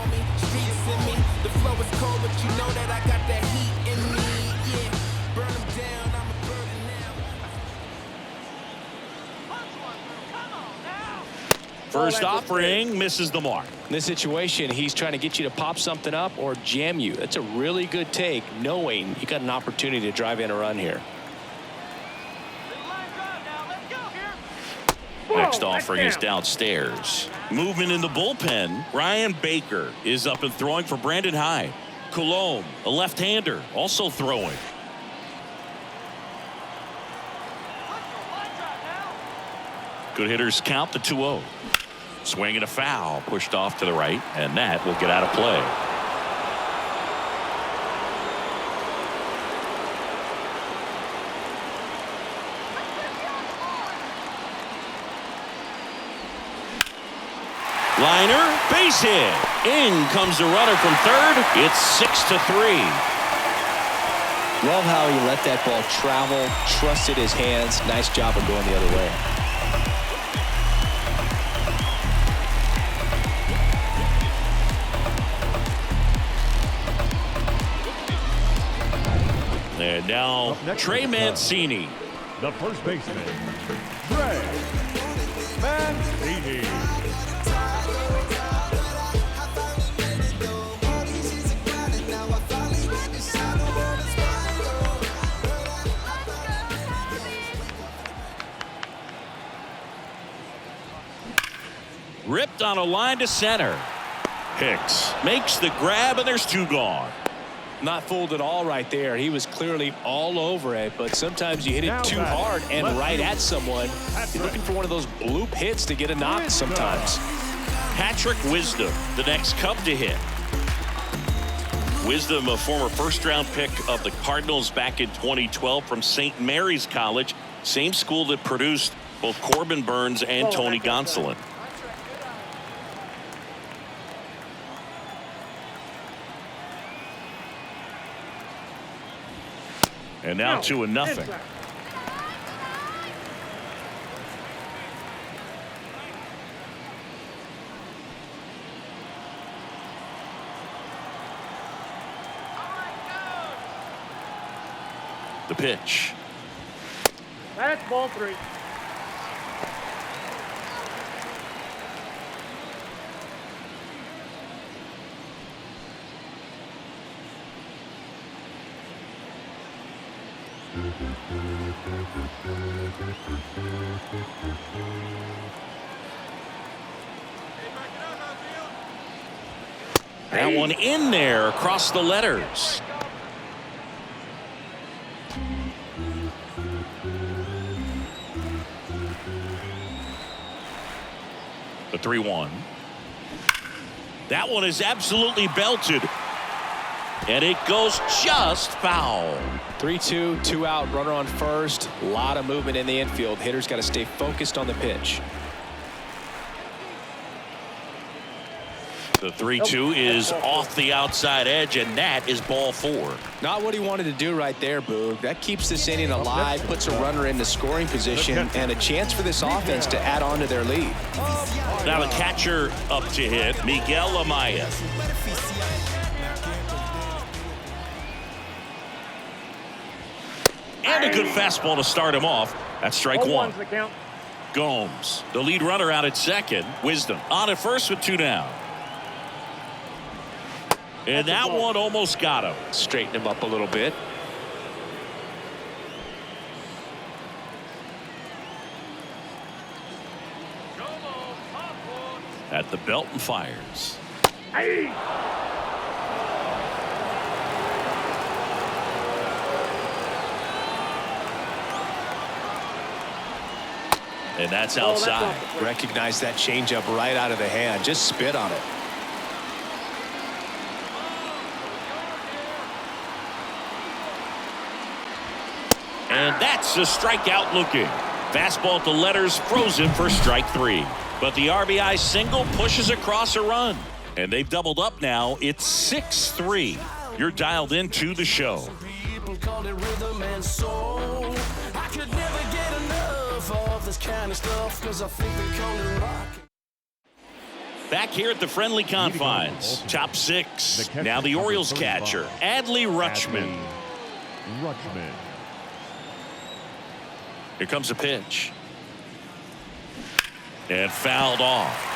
Speaker 2: First offering misses the mark.
Speaker 3: In this situation, he's trying to get you to pop something up or jam you. That's a really good take, knowing you got an opportunity to drive in a run here.
Speaker 2: Next offering is downstairs. Movement in the bullpen. Ryan Baker is up and throwing for Brandon Hyde. Colon, a left-hander, also throwing. Good hitters count the 2-0. Swing and a foul, pushed off to the right, and that will get out of play. Liner, base hit. In comes the runner from third. It's 6-3.
Speaker 3: Love how he let that ball travel, trusted his hands. Nice job of going the other way.
Speaker 2: And now Trey Mancini.
Speaker 6: The first baseman, Trey Mancini.
Speaker 2: Ripped on a line to center. Hicks makes the grab, and there's 2 gone.
Speaker 3: Not fooled at all right there. He was clearly all over it, but sometimes you hit it too hard and right at someone. You're looking for one of those bloop hits to get a knock sometimes.
Speaker 2: Patrick Wisdom, the next Cub to hit. Wisdom, a former first-round pick of the Cardinals back in 2012 from St. Mary's College, same school that produced both Corbin Burns and Tony Gonsolin. And now 2-0. The pitch.
Speaker 4: That's ball 3.
Speaker 2: That one in there across the letters. The 3-1. That one is absolutely belted. And it goes just foul.
Speaker 3: 3-2, 2 out, runner on first. A lot of movement in the infield. Hitter's got to stay focused on the pitch.
Speaker 2: The 3-2 is off the outside edge, and that is ball 4.
Speaker 3: Not what he wanted to do right there, Boog. That keeps this inning alive, puts a runner in the scoring position, and a chance for this offense to add on to their lead.
Speaker 2: Now the catcher up to hit, Miguel Amaya. And a good fastball to start him off. That's strike 1. Gomes, the lead runner out at second. Wisdom on at first with 2 down. And that one almost got him.
Speaker 3: Straighten him up a little bit.
Speaker 2: At the belt and fires. And that's outside.
Speaker 3: Recognize that changeup right out of the hand. Just spit on it.
Speaker 2: And that's a strikeout looking. Fastball at the letters, frozen for strike 3. But the RBI single pushes across a run. And they've doubled up now. It's 6-3. You're dialed into the show.
Speaker 1: People call it rhythm and soul. I could never get enough of this kind of stuff, 'cause I think they call it rock.
Speaker 2: Back here at the friendly confines. Top 6. Now the Orioles catcher, Adley Rutschman. Here comes a pitch. And fouled off.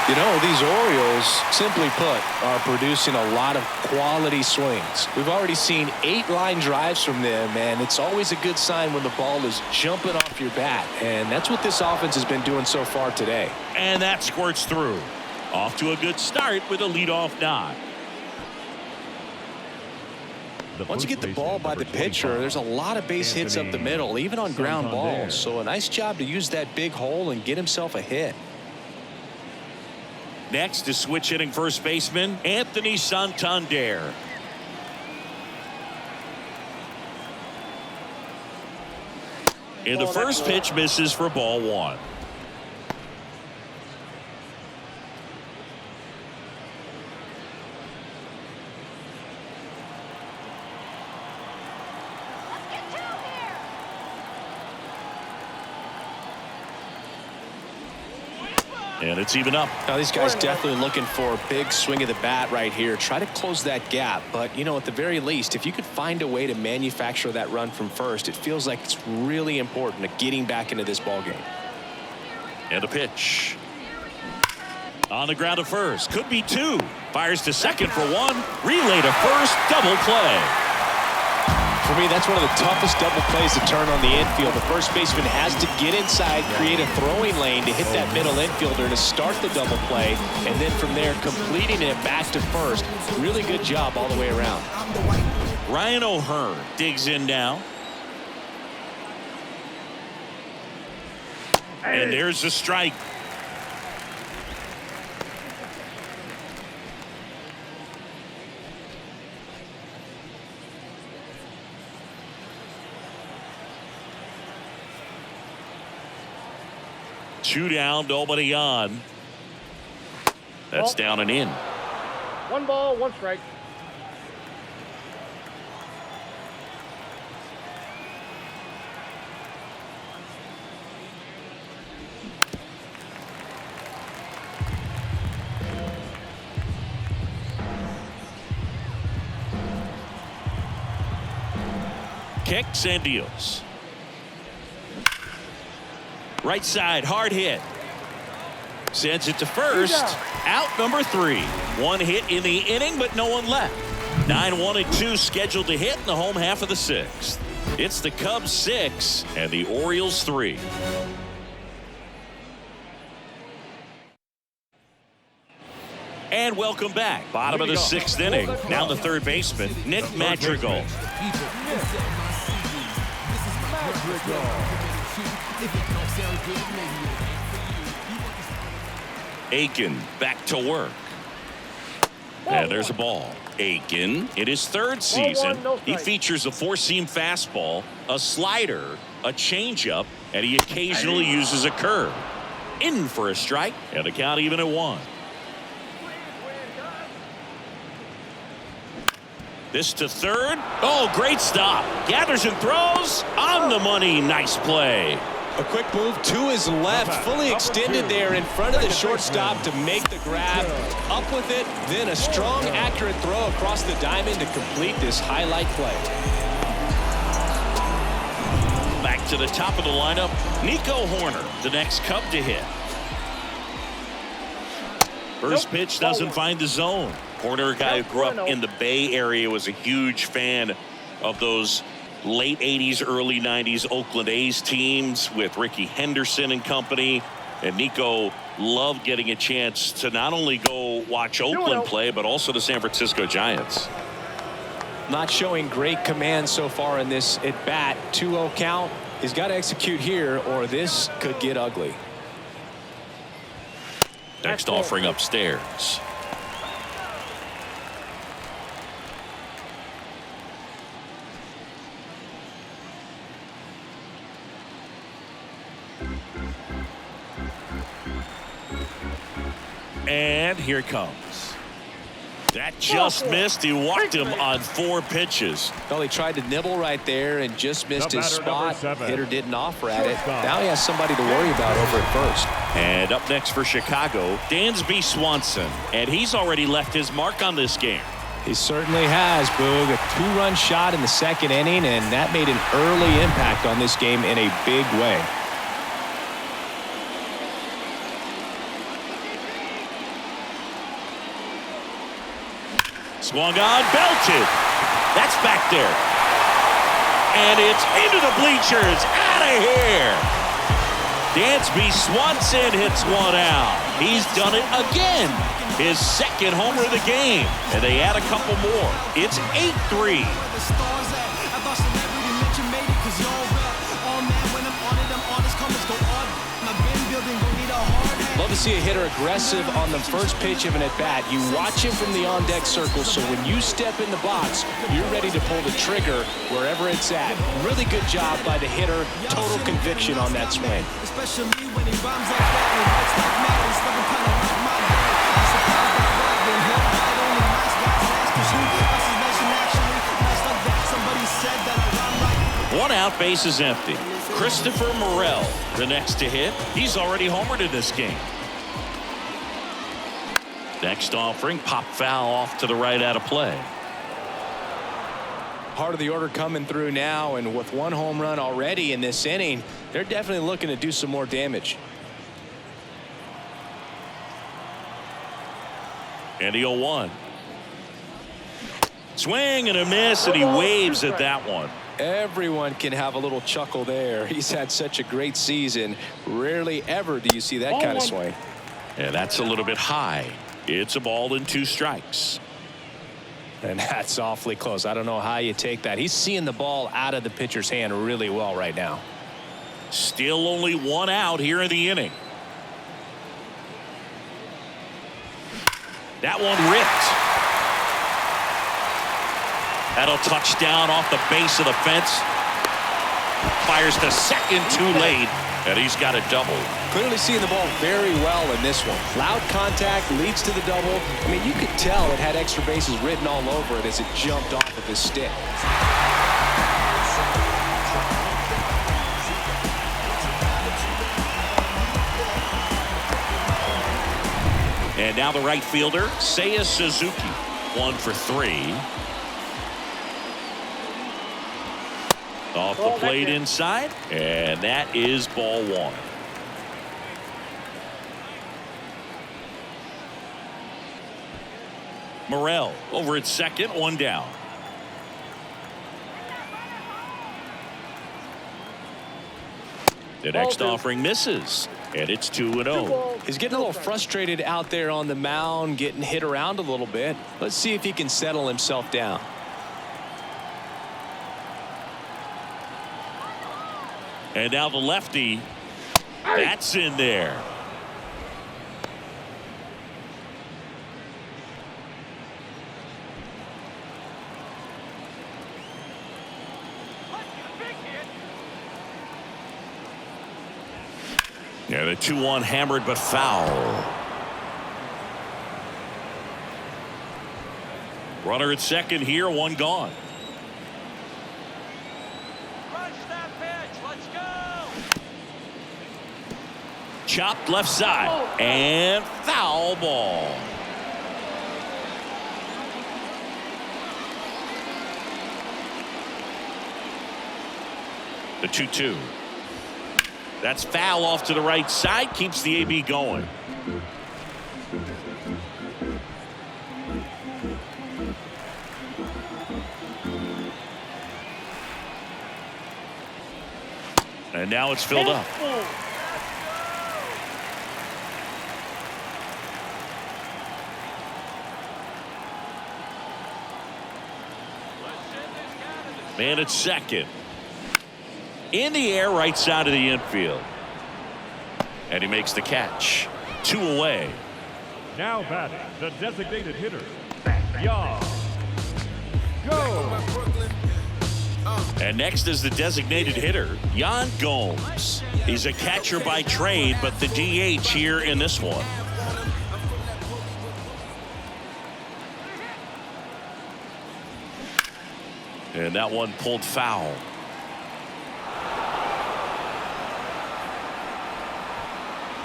Speaker 3: You know, these Orioles, simply put, are producing a lot of quality swings. We've already seen 8 line drives from them, and it's always a good sign when the ball is jumping off your bat. And that's what this offense has been doing so far today.
Speaker 2: And that squirts through. Off to a good start with a leadoff knock.
Speaker 3: Once you get the ball by the pitcher, there's a lot of base hits up the middle, even on ground balls. So a nice job to use that big hole and get himself a hit.
Speaker 2: Next is switch hitting first baseman Anthony Santander. And the first pitch misses for ball 1. And it's even up.
Speaker 3: Now these guys definitely looking for a big swing of the bat right here. Try to close that gap. But, you know, at the very least, if you could find a way to manufacture that run from first, it feels like it's really important to getting back into this ball game.
Speaker 2: And a pitch. On the ground to first. Could be 2. Fires to second for 1. Relay to first. Double play.
Speaker 3: For me, that's one of the toughest double plays to turn on the infield. The first baseman has to get inside, create a throwing lane to hit that middle infielder to start the double play, and then from there completing it back to first. Really good job all the way around.
Speaker 2: Ryan O'Hearn digs in now. And there's a strike. Two down, nobody on. That's down and in.
Speaker 4: 1 ball, 1 strike.
Speaker 2: Kicks and deals. Right side, hard hit. Sends it to first. Out number 3. 1 hit in the inning, but no one left. 9-1 and 2 scheduled to hit in the home half of the 6th. It's the Cubs 6 and the Orioles 3. And welcome back. Bottom of the 6th inning. Now the third baseman, Nick Madrigal. Aiken back to work. And there's a ball. Aiken, in his 3rd season, he features a 4-seam fastball, a slider, a changeup, and he occasionally uses a curve. In for a strike, and a count even at 1. This to third. Oh, great stop. Gathers and throws on the money. Nice play.
Speaker 3: A quick move to his left, fully extended there in front of the shortstop to make the grab. Up with it, then a strong, accurate throw across the diamond to complete this highlight play.
Speaker 2: Back to the top of the lineup, Nico Horner, the next Cub to hit. First pitch doesn't find the zone. Horner, a guy who grew up in the Bay Area, was a huge fan of those late 80s, early 90s Oakland A's teams with Ricky Henderson and company. And Nico loved getting a chance to not only go watch Oakland play, but also the San Francisco Giants.
Speaker 3: Not showing great command so far in this at bat. 2-0 count. He's got to execute here or this could get ugly.
Speaker 2: Next offering upstairs. And here it comes. That just missed. He walked him on 4 pitches.
Speaker 3: Well, he tried to nibble right there and just missed his spot. Hitter didn't offer at it. Now he has somebody to worry about over at first.
Speaker 2: And up next for Chicago, Dansby Swanson. And he's already left his mark on this game.
Speaker 3: He certainly has, Boog. A 2-run shot in the 2nd inning, and that made an early impact on this game in a big way.
Speaker 2: Swung on, belted. That's back there. And it's into the bleachers. Out of here. Dansby Swanson hits one out. He's done it again. His 2nd homer of the game. And they add a couple more. It's 8-3.
Speaker 3: to see a hitter aggressive on the first pitch of an at-bat. You watch him from the on-deck circle, so when you step in the box, you're ready to pull the trigger wherever it's at. Really good job by the hitter. Total conviction on that swing.
Speaker 8: Especially when he rhymes like that and writes like mad. He's never kind of like my dad. I'm surprised by that. Then he'll fight only nice guys ask cause who else is nation actually nice like that. Somebody said that I rhyme like.
Speaker 2: One out, base is empty. Christopher Morel, the next to hit. He's already homered in this game. Next offering, pop foul off to the right out of play.
Speaker 3: Part of the order coming through now, and with one home run already in this inning, they're definitely looking to do some more damage.
Speaker 2: And the 0-1. Swing and a miss, and he waves at that one.
Speaker 3: Everyone can have a little chuckle there. He's had such a great season. Rarely ever do you see that kind of swing.
Speaker 2: And that's a little bit high. It's a ball and 2 strikes.
Speaker 3: And that's awfully close. I don't know how you take that. He's seeing the ball out of the pitcher's hand really well right now.
Speaker 2: Still only 1 out here in the inning. That one ripped. That'll touch down off the base of the fence. Fires to second too late, and he's got a double.
Speaker 3: Clearly seeing the ball very well in this one. Loud contact leads to the double. I mean, you could tell it had extra bases written all over it as it jumped off of his stick.
Speaker 2: And now the right fielder, Seiya Suzuki. 1 for 3. Off the plate inside, and that is ball 1. Morel over at second, 1 down. The next offering misses, and it's 2-0.
Speaker 3: He's getting a little frustrated out there on the mound, getting hit around a little bit. Let's see if he can settle himself down.
Speaker 2: And now the lefty, that's in there. Yeah, the 2-1 hammered but foul. Runner at second here, 1 gone. Chopped left side and foul ball. The 2-2. That's foul off to the right side, keeps the AB going. And now it's filled up. Man at second. In the air, right side of the infield. And he makes the catch. 2 away.
Speaker 6: Now batting, the designated hitter, Young. Go!
Speaker 2: And next is the designated hitter, Yan Gomes. He's a catcher by trade, but the DH here in this one. And that one pulled foul.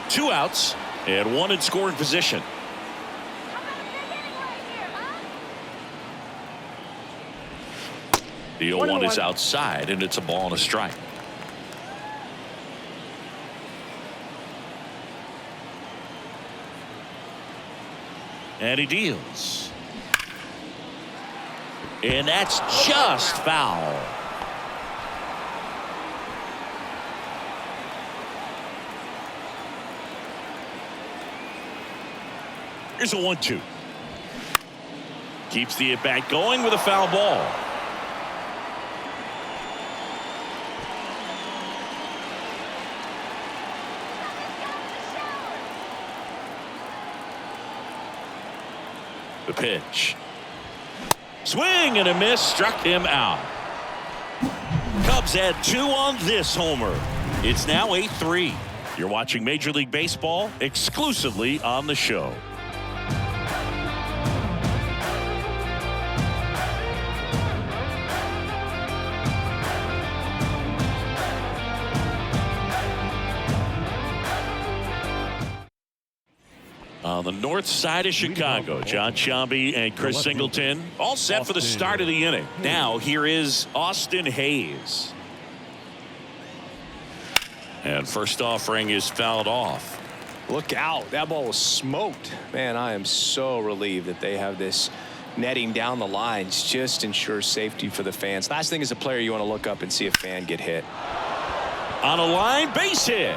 Speaker 2: Two outs and 1 in scoring position. The 0-1 is outside, and it's a ball and a strike. And he deals. And that's just foul. Here's a 1-2. Keeps the at-bat going with a foul ball. The pitch. Swing and a miss, struck him out. Cubs had 2 on this homer. It's now 8-3. You're watching Major League Baseball exclusively on the show. On the north side of Chicago, John Sciambi and Chris Singleton all set for the start of the inning. Now here is Austin Hayes. And first offering is fouled off.
Speaker 3: Look out. That ball was smoked. Man, I am so relieved that they have this netting down the lines. Just ensures safety for the fans. Last thing as a player, you want to look up and see a fan get hit.
Speaker 2: On a line, base hit.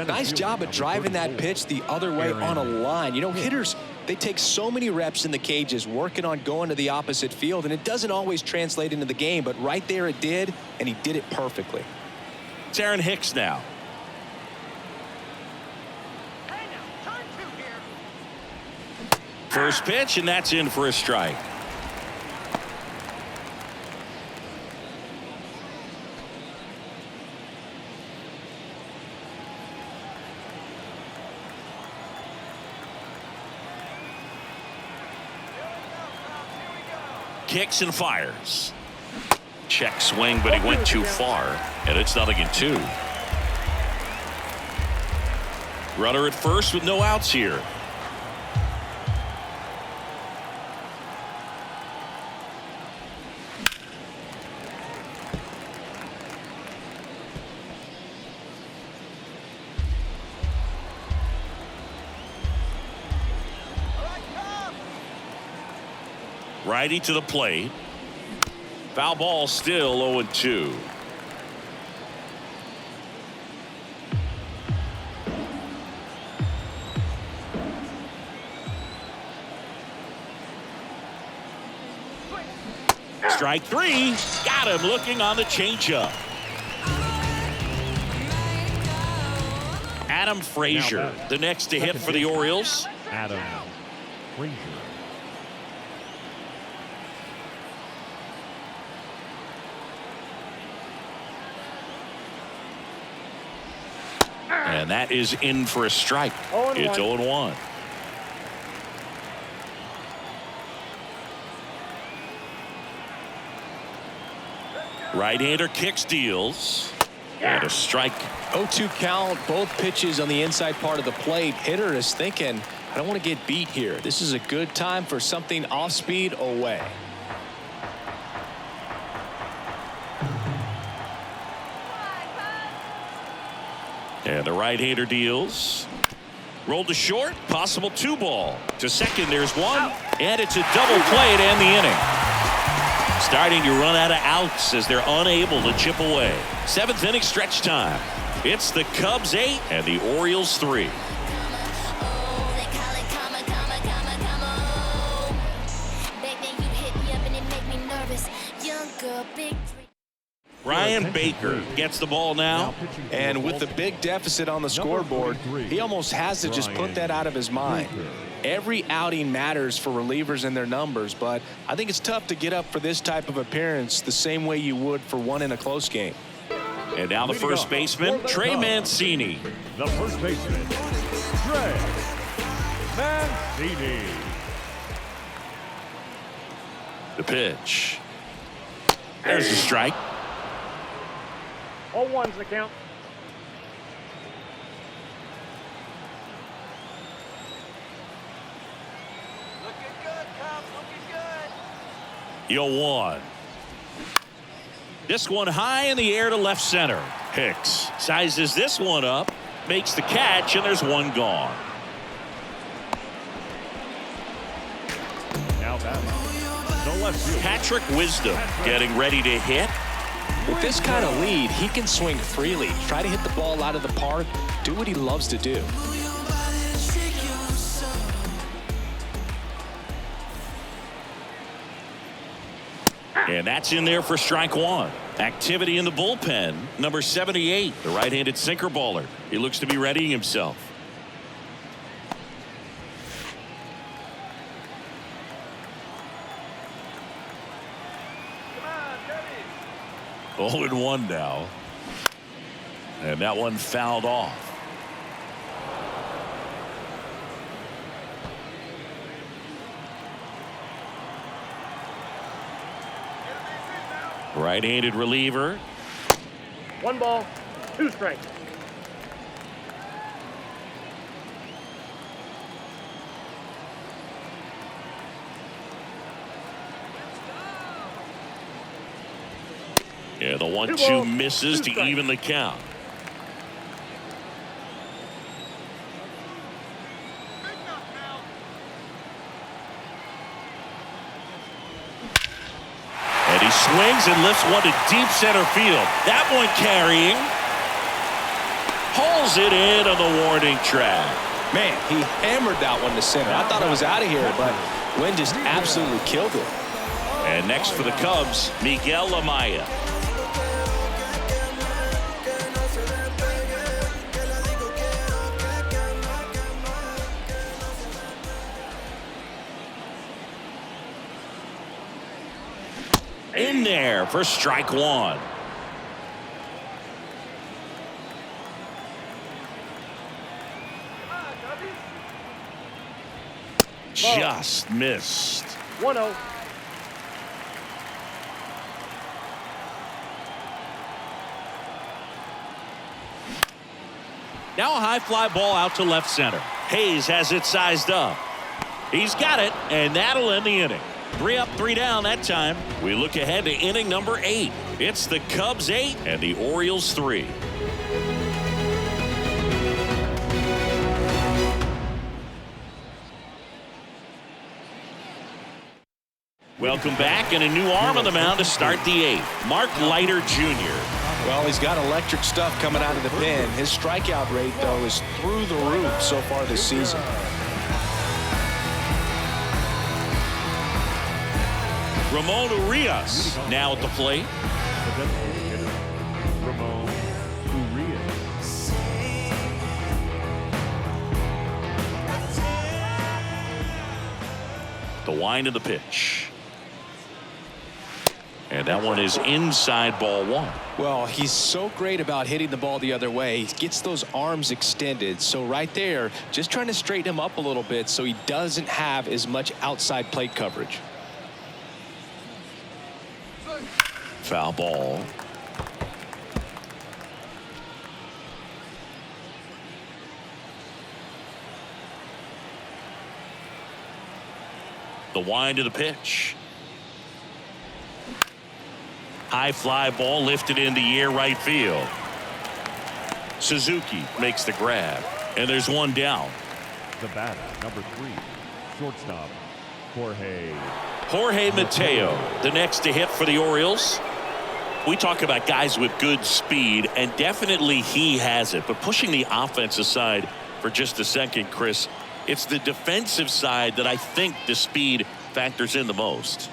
Speaker 3: Nice job at driving that pitch the other way on a line. You know, hitters, they take so many reps in the cages working on going to the opposite field, and it doesn't always translate into the game, but right there it did, and he did it perfectly.
Speaker 2: It's Aaron Hicks now. First pitch, and that's in for a strike. Kicks and fires. Check swing, but he went too far, and it's 0-2. Runner at first with no outs here. Righty to the plate. Foul ball, still 0-2. Strike 3. Got him looking on the changeup. Adam Frazier, the next to hit for the Orioles.
Speaker 6: Adam Frazier.
Speaker 2: And that is in for a strike. It's 0-1. Right-hander kicks, deals, and a strike.
Speaker 3: 0-2 count, both pitches on the inside part of the plate. Hitter is thinking, I don't want to get beat here. This is a good time for something off speed away.
Speaker 2: And the right-hander deals. Rolled to short, possible 2-ball. To second, there's one, and it's a double play to end the inning. Starting to run out of outs as they're unable to chip away. 7th inning stretch time. It's the Cubs 8 and the Orioles 3. Ryan Baker gets the ball now.
Speaker 3: And with the big deficit on the scoreboard, he almost has to just put that out of his mind. Every outing matters for relievers and their numbers, but I think it's tough to get up for this type of appearance the same way you would for one in a close game.
Speaker 2: And now the first baseman, Trey Mancini.
Speaker 6: The first baseman, Trey Mancini.
Speaker 2: The pitch. There's the strike.
Speaker 4: 0-1's the count.
Speaker 8: Looking good, Cubs. Looking good.
Speaker 2: 0-1. This one high in the air to left center. Hicks sizes this one up, makes the catch, and there's one gone.
Speaker 6: Now batting the left field,
Speaker 2: Patrick Wisdom getting ready to hit.
Speaker 3: With this kind of lead, he can swing freely, try to hit the ball out of the park, do what he loves to do.
Speaker 2: And that's in there for strike 1. Activity in the bullpen. Number 78, the right-handed sinker baller. He looks to be readying himself.
Speaker 4: Come on,
Speaker 2: 0-1 now. And that one fouled off. Right-handed reliever.
Speaker 4: 1 ball, 2 strikes.
Speaker 2: Yeah, the 1-2
Speaker 4: balls,
Speaker 2: misses
Speaker 4: 2
Speaker 2: to
Speaker 4: strikes.
Speaker 2: even the count. And he swings and lifts one to deep center field. That one carrying. Hauls it in on the warning track.
Speaker 3: Man, he hammered that one to center. I thought it was out of here, but Wynn just absolutely killed it.
Speaker 2: And next for the Cubs, Miguel Amaya. In there for strike 1. Just missed.
Speaker 4: 1-0.
Speaker 2: Now a high fly ball out to left center. Hayes has it sized up. He's got it, and that'll end the inning. 3 up, 3 down that time. We look ahead to inning number 8. It's the Cubs 8 and the Orioles 3. Welcome back, and a new arm on the mound to start the 8th. Mark Leiter Jr.
Speaker 3: Well, he's got electric stuff coming out of the pen. His strikeout rate, though, is through the roof so far this season.
Speaker 2: Ramon Urias now at the plate.
Speaker 6: The designated hitter, Ramon Urias.
Speaker 2: The wind of the pitch. And that one is inside ball 1.
Speaker 3: Well, he's so great about hitting the ball the other way. He gets those arms extended. So right there, just trying to straighten him up a little bit so he doesn't have as much outside plate coverage.
Speaker 2: Foul ball. The wind of the pitch. High fly ball lifted in the air right field. Suzuki makes the grab, and there's one down.
Speaker 6: The batter, number 3, shortstop,
Speaker 2: Jorge Mateo, the next to hit for the Orioles. We talk about guys with good speed, and definitely he has it. But pushing the offense aside for just a second, Chris, it's the defensive side that I think the speed factors in the most.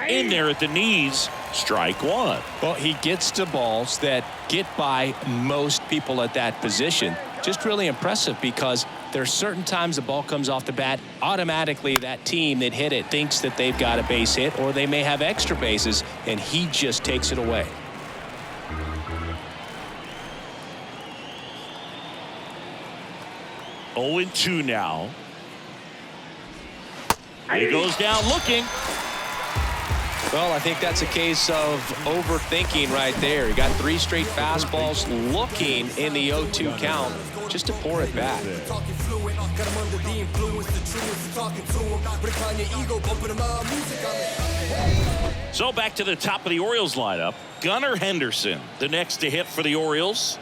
Speaker 2: In there at the knees, strike 1.
Speaker 3: Well, he gets to balls that get by most people at that position. Just really impressive because there are certain times the ball comes off the bat, automatically that team that hit it thinks that they've got a base hit or they may have extra bases, and he just takes it away.
Speaker 2: Oh, 0-2 now. He goes down looking.
Speaker 3: Well, I think that's a case of overthinking right there. He got 3 straight fastballs looking in the 0-2 count just to pour it back.
Speaker 2: So back to the top of the Orioles lineup. Gunnar Henderson, the next to hit for the Orioles.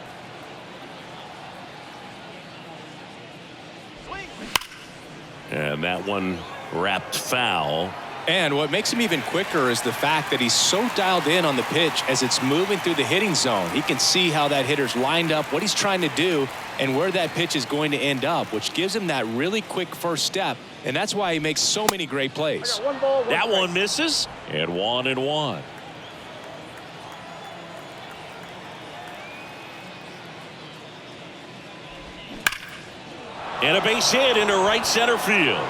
Speaker 2: And that one wrapped foul.
Speaker 3: And what makes him even quicker is the fact that he's so dialed in on the pitch as it's moving through the hitting zone. He can see how that hitter's lined up, what he's trying to do, and where that pitch is going to end up, which gives him that really quick first step. And that's why he makes so many great plays.
Speaker 4: One ball,
Speaker 2: That
Speaker 4: strike.
Speaker 2: one misses, and 1-1. And a base hit into right center field.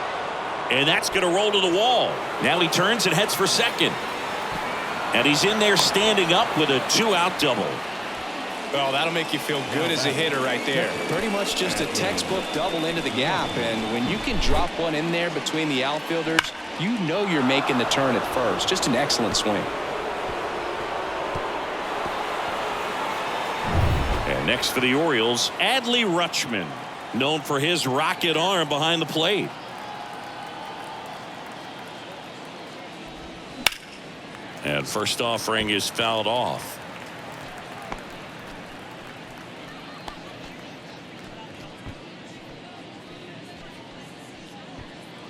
Speaker 2: And that's going to roll to the wall. Now he turns and heads for second. And he's in there standing up with a 2-out double.
Speaker 3: Well, that'll make you feel good as a hitter right there. Pretty much just a textbook double into the gap. And when you can drop one in there between the outfielders, you know you're making the turn at first. Just an excellent swing.
Speaker 2: And next for the Orioles, Adley Rutschman, known for his rocket arm behind the plate. And first offering is fouled off.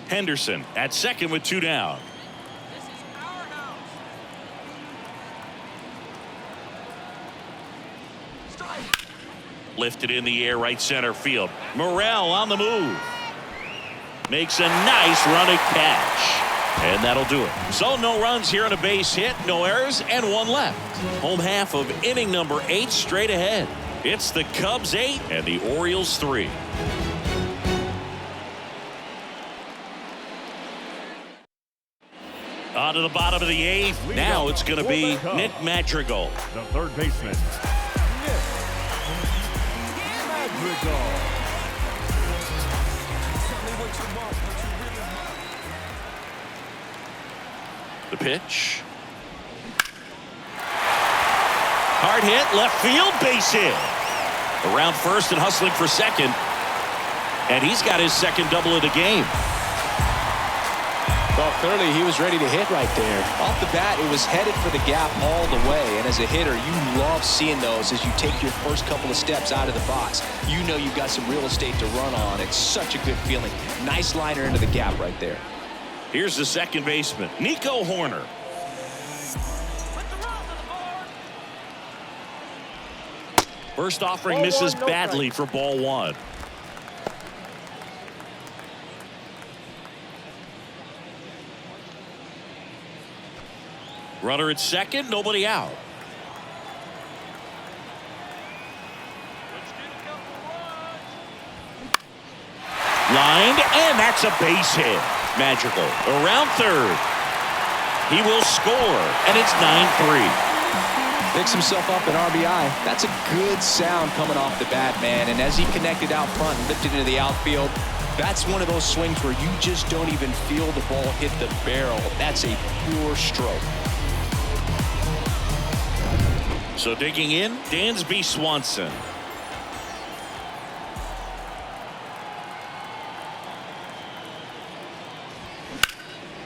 Speaker 2: Henderson at second with 2 down. Lifted in the air right center field. Morrell on the move. Makes a nice running catch. And that'll do it. So no runs here on a base hit, no errors, and 1 left. Home half of inning number 8 straight ahead. It's the Cubs 8 and the Orioles 3. On to the bottom of the 8th. Now it's going to be Nick Madrigal.
Speaker 6: The third baseman, Nick Madrigal.
Speaker 2: The pitch. Hard hit, left field, base hit. Around first and hustling for second. And he's got his second double of the game.
Speaker 3: Well, clearly he was ready to hit right there. Off the bat, it was headed for the gap all the way. And as a hitter, you love seeing those as you take your first couple of steps out of the box. You know you've got some real estate to run on. It's such a good feeling. Nice liner into the gap right there.
Speaker 2: Here's the second baseman, Nico Horner. First offering
Speaker 4: Ball
Speaker 2: misses
Speaker 4: 1, no
Speaker 2: badly
Speaker 4: strike.
Speaker 2: for ball 1. Runner at second, nobody out. Lined, and that's a base hit. Madrigal around third. He will score, and it's 9-3.
Speaker 3: Picks himself up an RBI. That's a good sound coming off the bat, man. And as he connected out front and lifted into the outfield, that's one of those swings where you just don't even feel the ball hit the barrel. That's a pure stroke.
Speaker 2: So digging in, Dansby Swanson.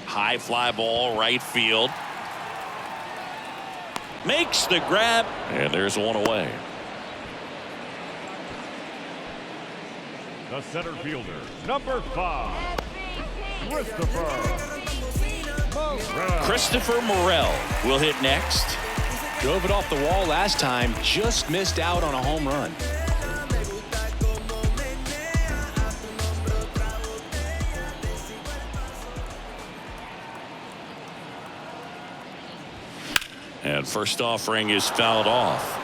Speaker 2: High fly ball, right field. Makes the grab, and there's one away.
Speaker 6: The center fielder, number 5,
Speaker 2: Christopher Morel will hit next.
Speaker 3: Drove it off the wall last time, just missed out on a home run.
Speaker 2: And first offering is fouled off.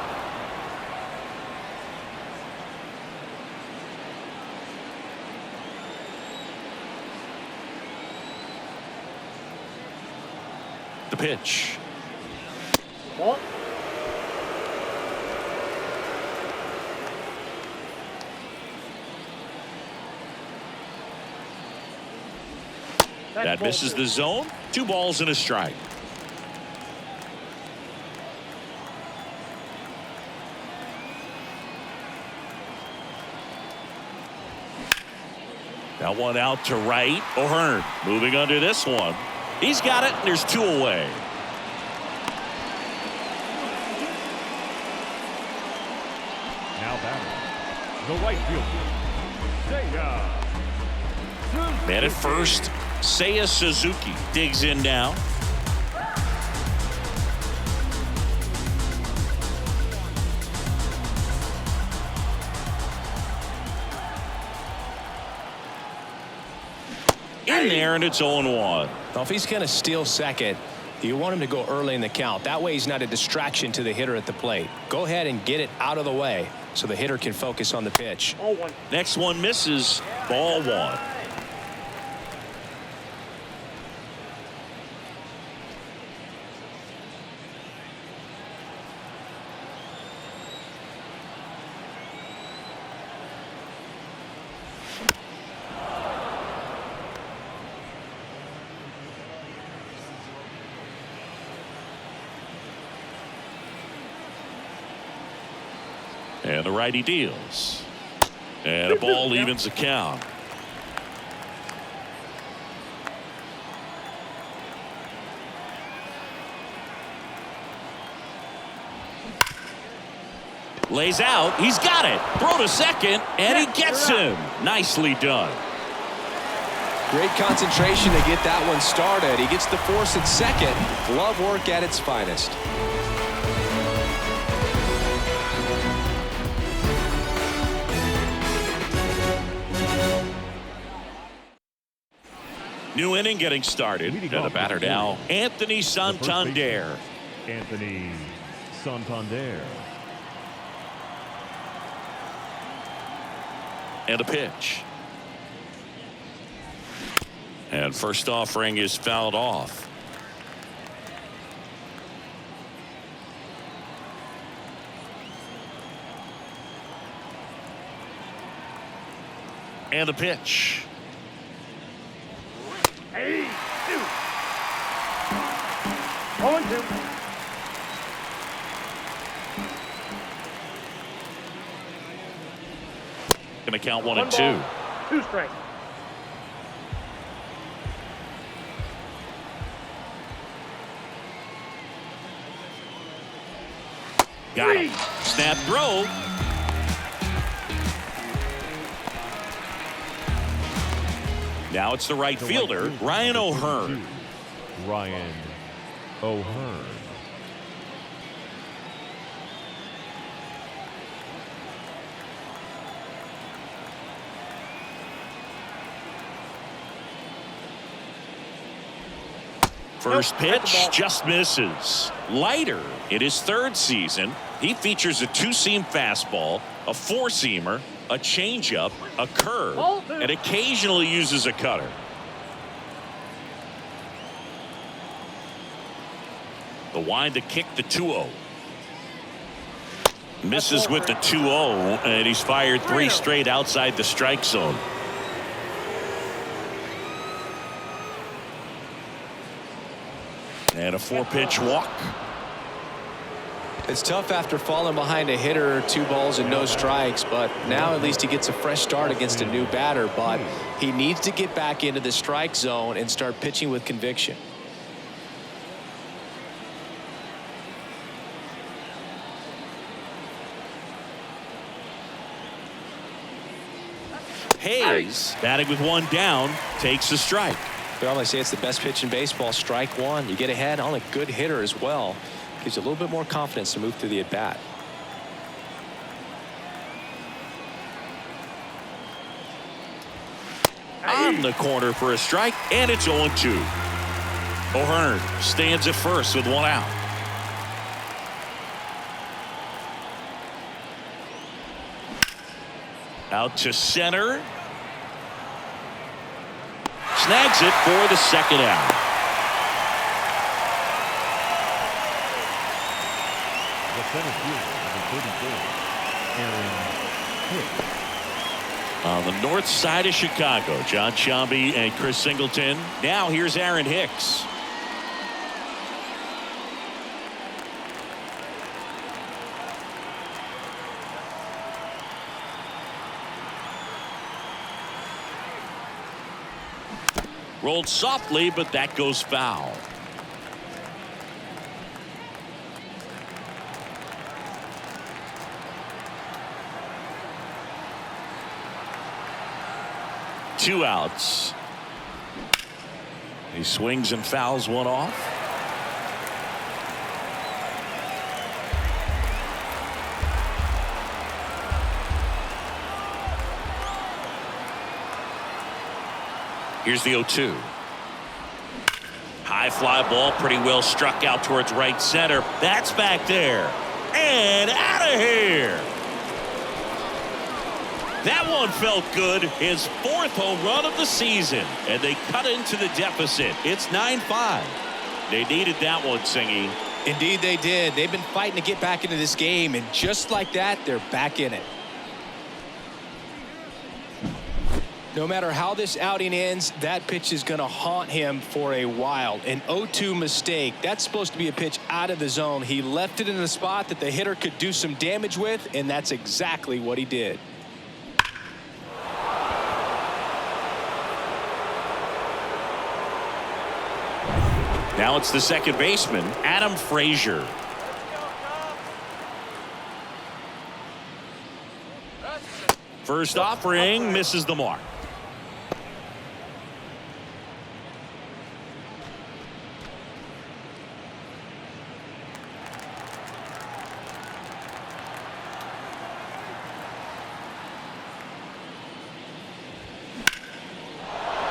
Speaker 2: The pitch.
Speaker 4: Ball.
Speaker 2: That misses the zone. 2 balls and a strike. That one out to right. O'Hearn moving under this one. He's got it, and there's 2 away.
Speaker 6: Now batting, the right fielder, Seiya.
Speaker 2: Man at first, Seiya Suzuki digs in now. In there, and it's 0-1.
Speaker 3: Well, if he's going to steal second, You want him to go early in the count. That way he's not a distraction to the hitter at the plate. Go ahead and get it out of the way so the hitter can focus on the pitch.
Speaker 2: Next one misses. Ball 1. And the righty deals. And a ball evens the count. Lays out. He's got it. Throw to second. And he gets him. Nicely done.
Speaker 3: Great concentration to get that one started. He gets the force at second. Glove work at its finest.
Speaker 2: New inning getting started.
Speaker 6: Leading
Speaker 2: And the
Speaker 6: off
Speaker 2: batter
Speaker 6: with
Speaker 2: now, Anthony Santander.
Speaker 6: Anthony Santander.
Speaker 2: And a pitch. And first offering is fouled off. And a pitch.
Speaker 4: Hey, 0-2.
Speaker 2: Going to count 1 and 2.
Speaker 4: 2 strikes.
Speaker 2: Got him. Snap throw. Now it's the right fielder, Ryan O'Hearn.
Speaker 6: Ryan O'Hearn.
Speaker 2: First pitch just misses. Leiter in his 3rd season. He features a 2-seam fastball, a 4-seamer, a changeup, a curve, and occasionally uses a cutter. The wind to kick the 2-0. Misses with the 2-0, and he's fired 3 straight outside the strike zone. And a 4-pitch walk.
Speaker 3: It's tough after falling behind a hitter, 2 balls and no strikes, but now at least he gets a fresh start against a new batter. But he needs to get back into the strike zone and start pitching with conviction.
Speaker 2: Hayes, batting with 1 down, takes a strike.
Speaker 3: Well, they say it's the best pitch in baseball. Strike 1. You get ahead on a good hitter as well. Gives you a little bit more confidence to move through the at-bat.
Speaker 2: On the corner for a strike, and it's 0-2. O'Hearn stands at first with 1 out. Out to center. Snags it for the 2nd out.
Speaker 6: The center fielder, number 34, Aaron Hicks.
Speaker 2: On the north side of Chicago, John Sciambi and Chris Singleton. Now here's Aaron Hicks. Rolled softly, but that goes foul. Two outs. He swings and fouls one off. Here's the 0-2. High fly ball pretty well struck out towards right center. That's back there. And out of here. That one felt good. His 4th home run of the season. And they cut into the deficit. It's 9-5. They needed that one, Singy.
Speaker 3: Indeed they did. They've been fighting to get back into this game, and just like that, they're back in it. No matter how this outing ends, that pitch is going to haunt him for a while. An 0-2 mistake. That's supposed to be a pitch out of the zone. He left it in the spot that the hitter could do some damage with, and that's exactly what he did.
Speaker 2: Now it's the second baseman, Adam Frazier. First offering misses the mark.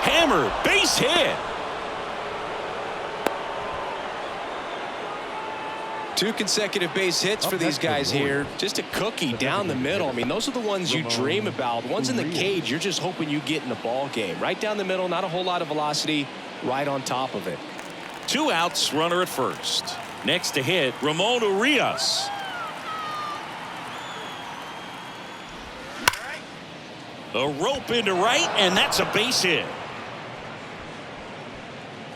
Speaker 2: Hammer, base hit.
Speaker 3: 2 consecutive base hits for these guys here. Just a cookie down the middle. I mean, those are the ones you dream about. Ones in the cage, you're just hoping you get in the ball game. Right down the middle, not a whole lot of velocity, right on top of it.
Speaker 2: 2 outs, runner at first. Next to hit, Ramon Urias. A rope into right, and that's a base hit.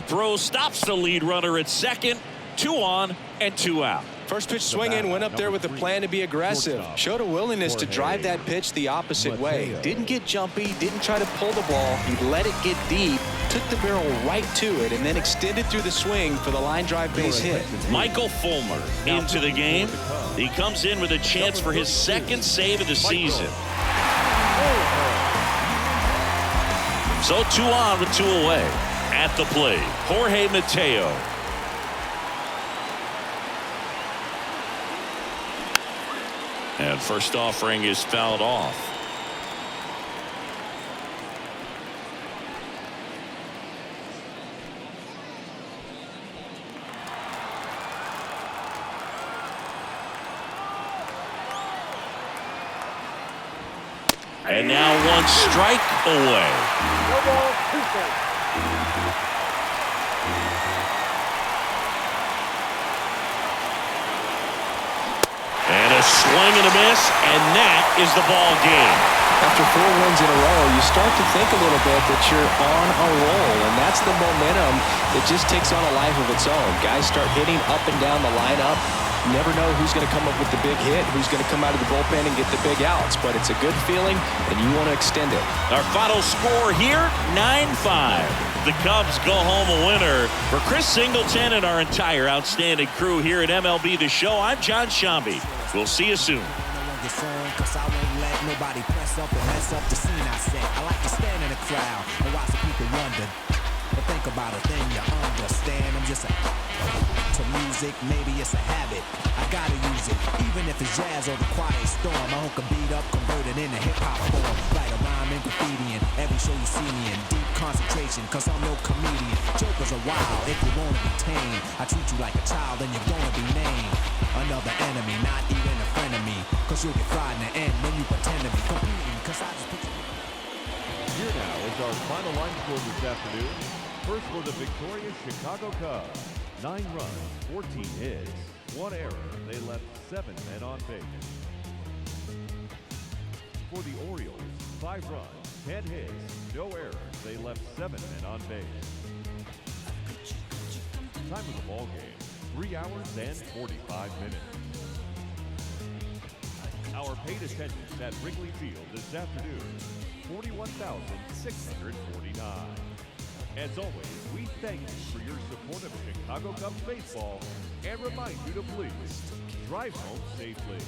Speaker 2: Throw stops the lead runner at second. 2 on and 2 out.
Speaker 3: First pitch swinging, went up there with a plan to be aggressive. Showed a willingness to drive that pitch the opposite way. Didn't get jumpy, didn't try to pull the ball. He let it get deep, took the barrel right to it, and then extended through the swing for the line drive base hit.
Speaker 2: Michael Fulmer into the game. He comes in with a chance for his 2nd save of the season. So 2 on with 2 away. At the plate, Jorge Mateo. And first offering is fouled off. And now 1 strike away.
Speaker 4: No ball, 2 strikes.
Speaker 2: And a swing and a miss, and that is the ball game.
Speaker 3: After 4 wins in a row, you start to think a little bit that you're on a roll, and that's the momentum that just takes on a life of its own. Guys start hitting up and down the lineup. You never know who's going to come up with the big hit, who's going to come out of the bullpen and get the big outs, but it's a good feeling, and you want to extend it.
Speaker 2: Our final score here, 9-5. The Cubs go home a winner. For Chris Singleton and our entire outstanding crew here at MLB The Show, I'm John Shambi. We'll see you soon.
Speaker 8: Cause I won't let nobody press up and mess up the scene I set. I like to stand in the crowd and watch the people wonder. But think about a thing you understand. I'm just to music, maybe it's a habit. I gotta use it, even if it's jazz or the quiet storm. I hook a beat up, convert it into hip-hop form. Write a rhyme in graffiti, and every show you see me in deep concentration, cause I'm no comedian. Jokers are wild, if you wanna be tame. I treat you like a child, and you're gonna be named another enemy, not even a friend of me. Cause you'll get fried in the end when you pretend to be competing. Cause I just put you.
Speaker 6: Here now is our final line score this afternoon. First for the victorious Chicago Cubs. 9 runs, 14 hits, 1 error. They left 7 men on base. For the Orioles, 5 runs, 10 hits, no errors. They left 7 men on base. Time of the ball game, 3 hours and 45 minutes. Our paid attendance at Wrigley Field this afternoon, 41,649. As always, we thank you for your support of Chicago Cubs baseball and remind you to please drive home safely.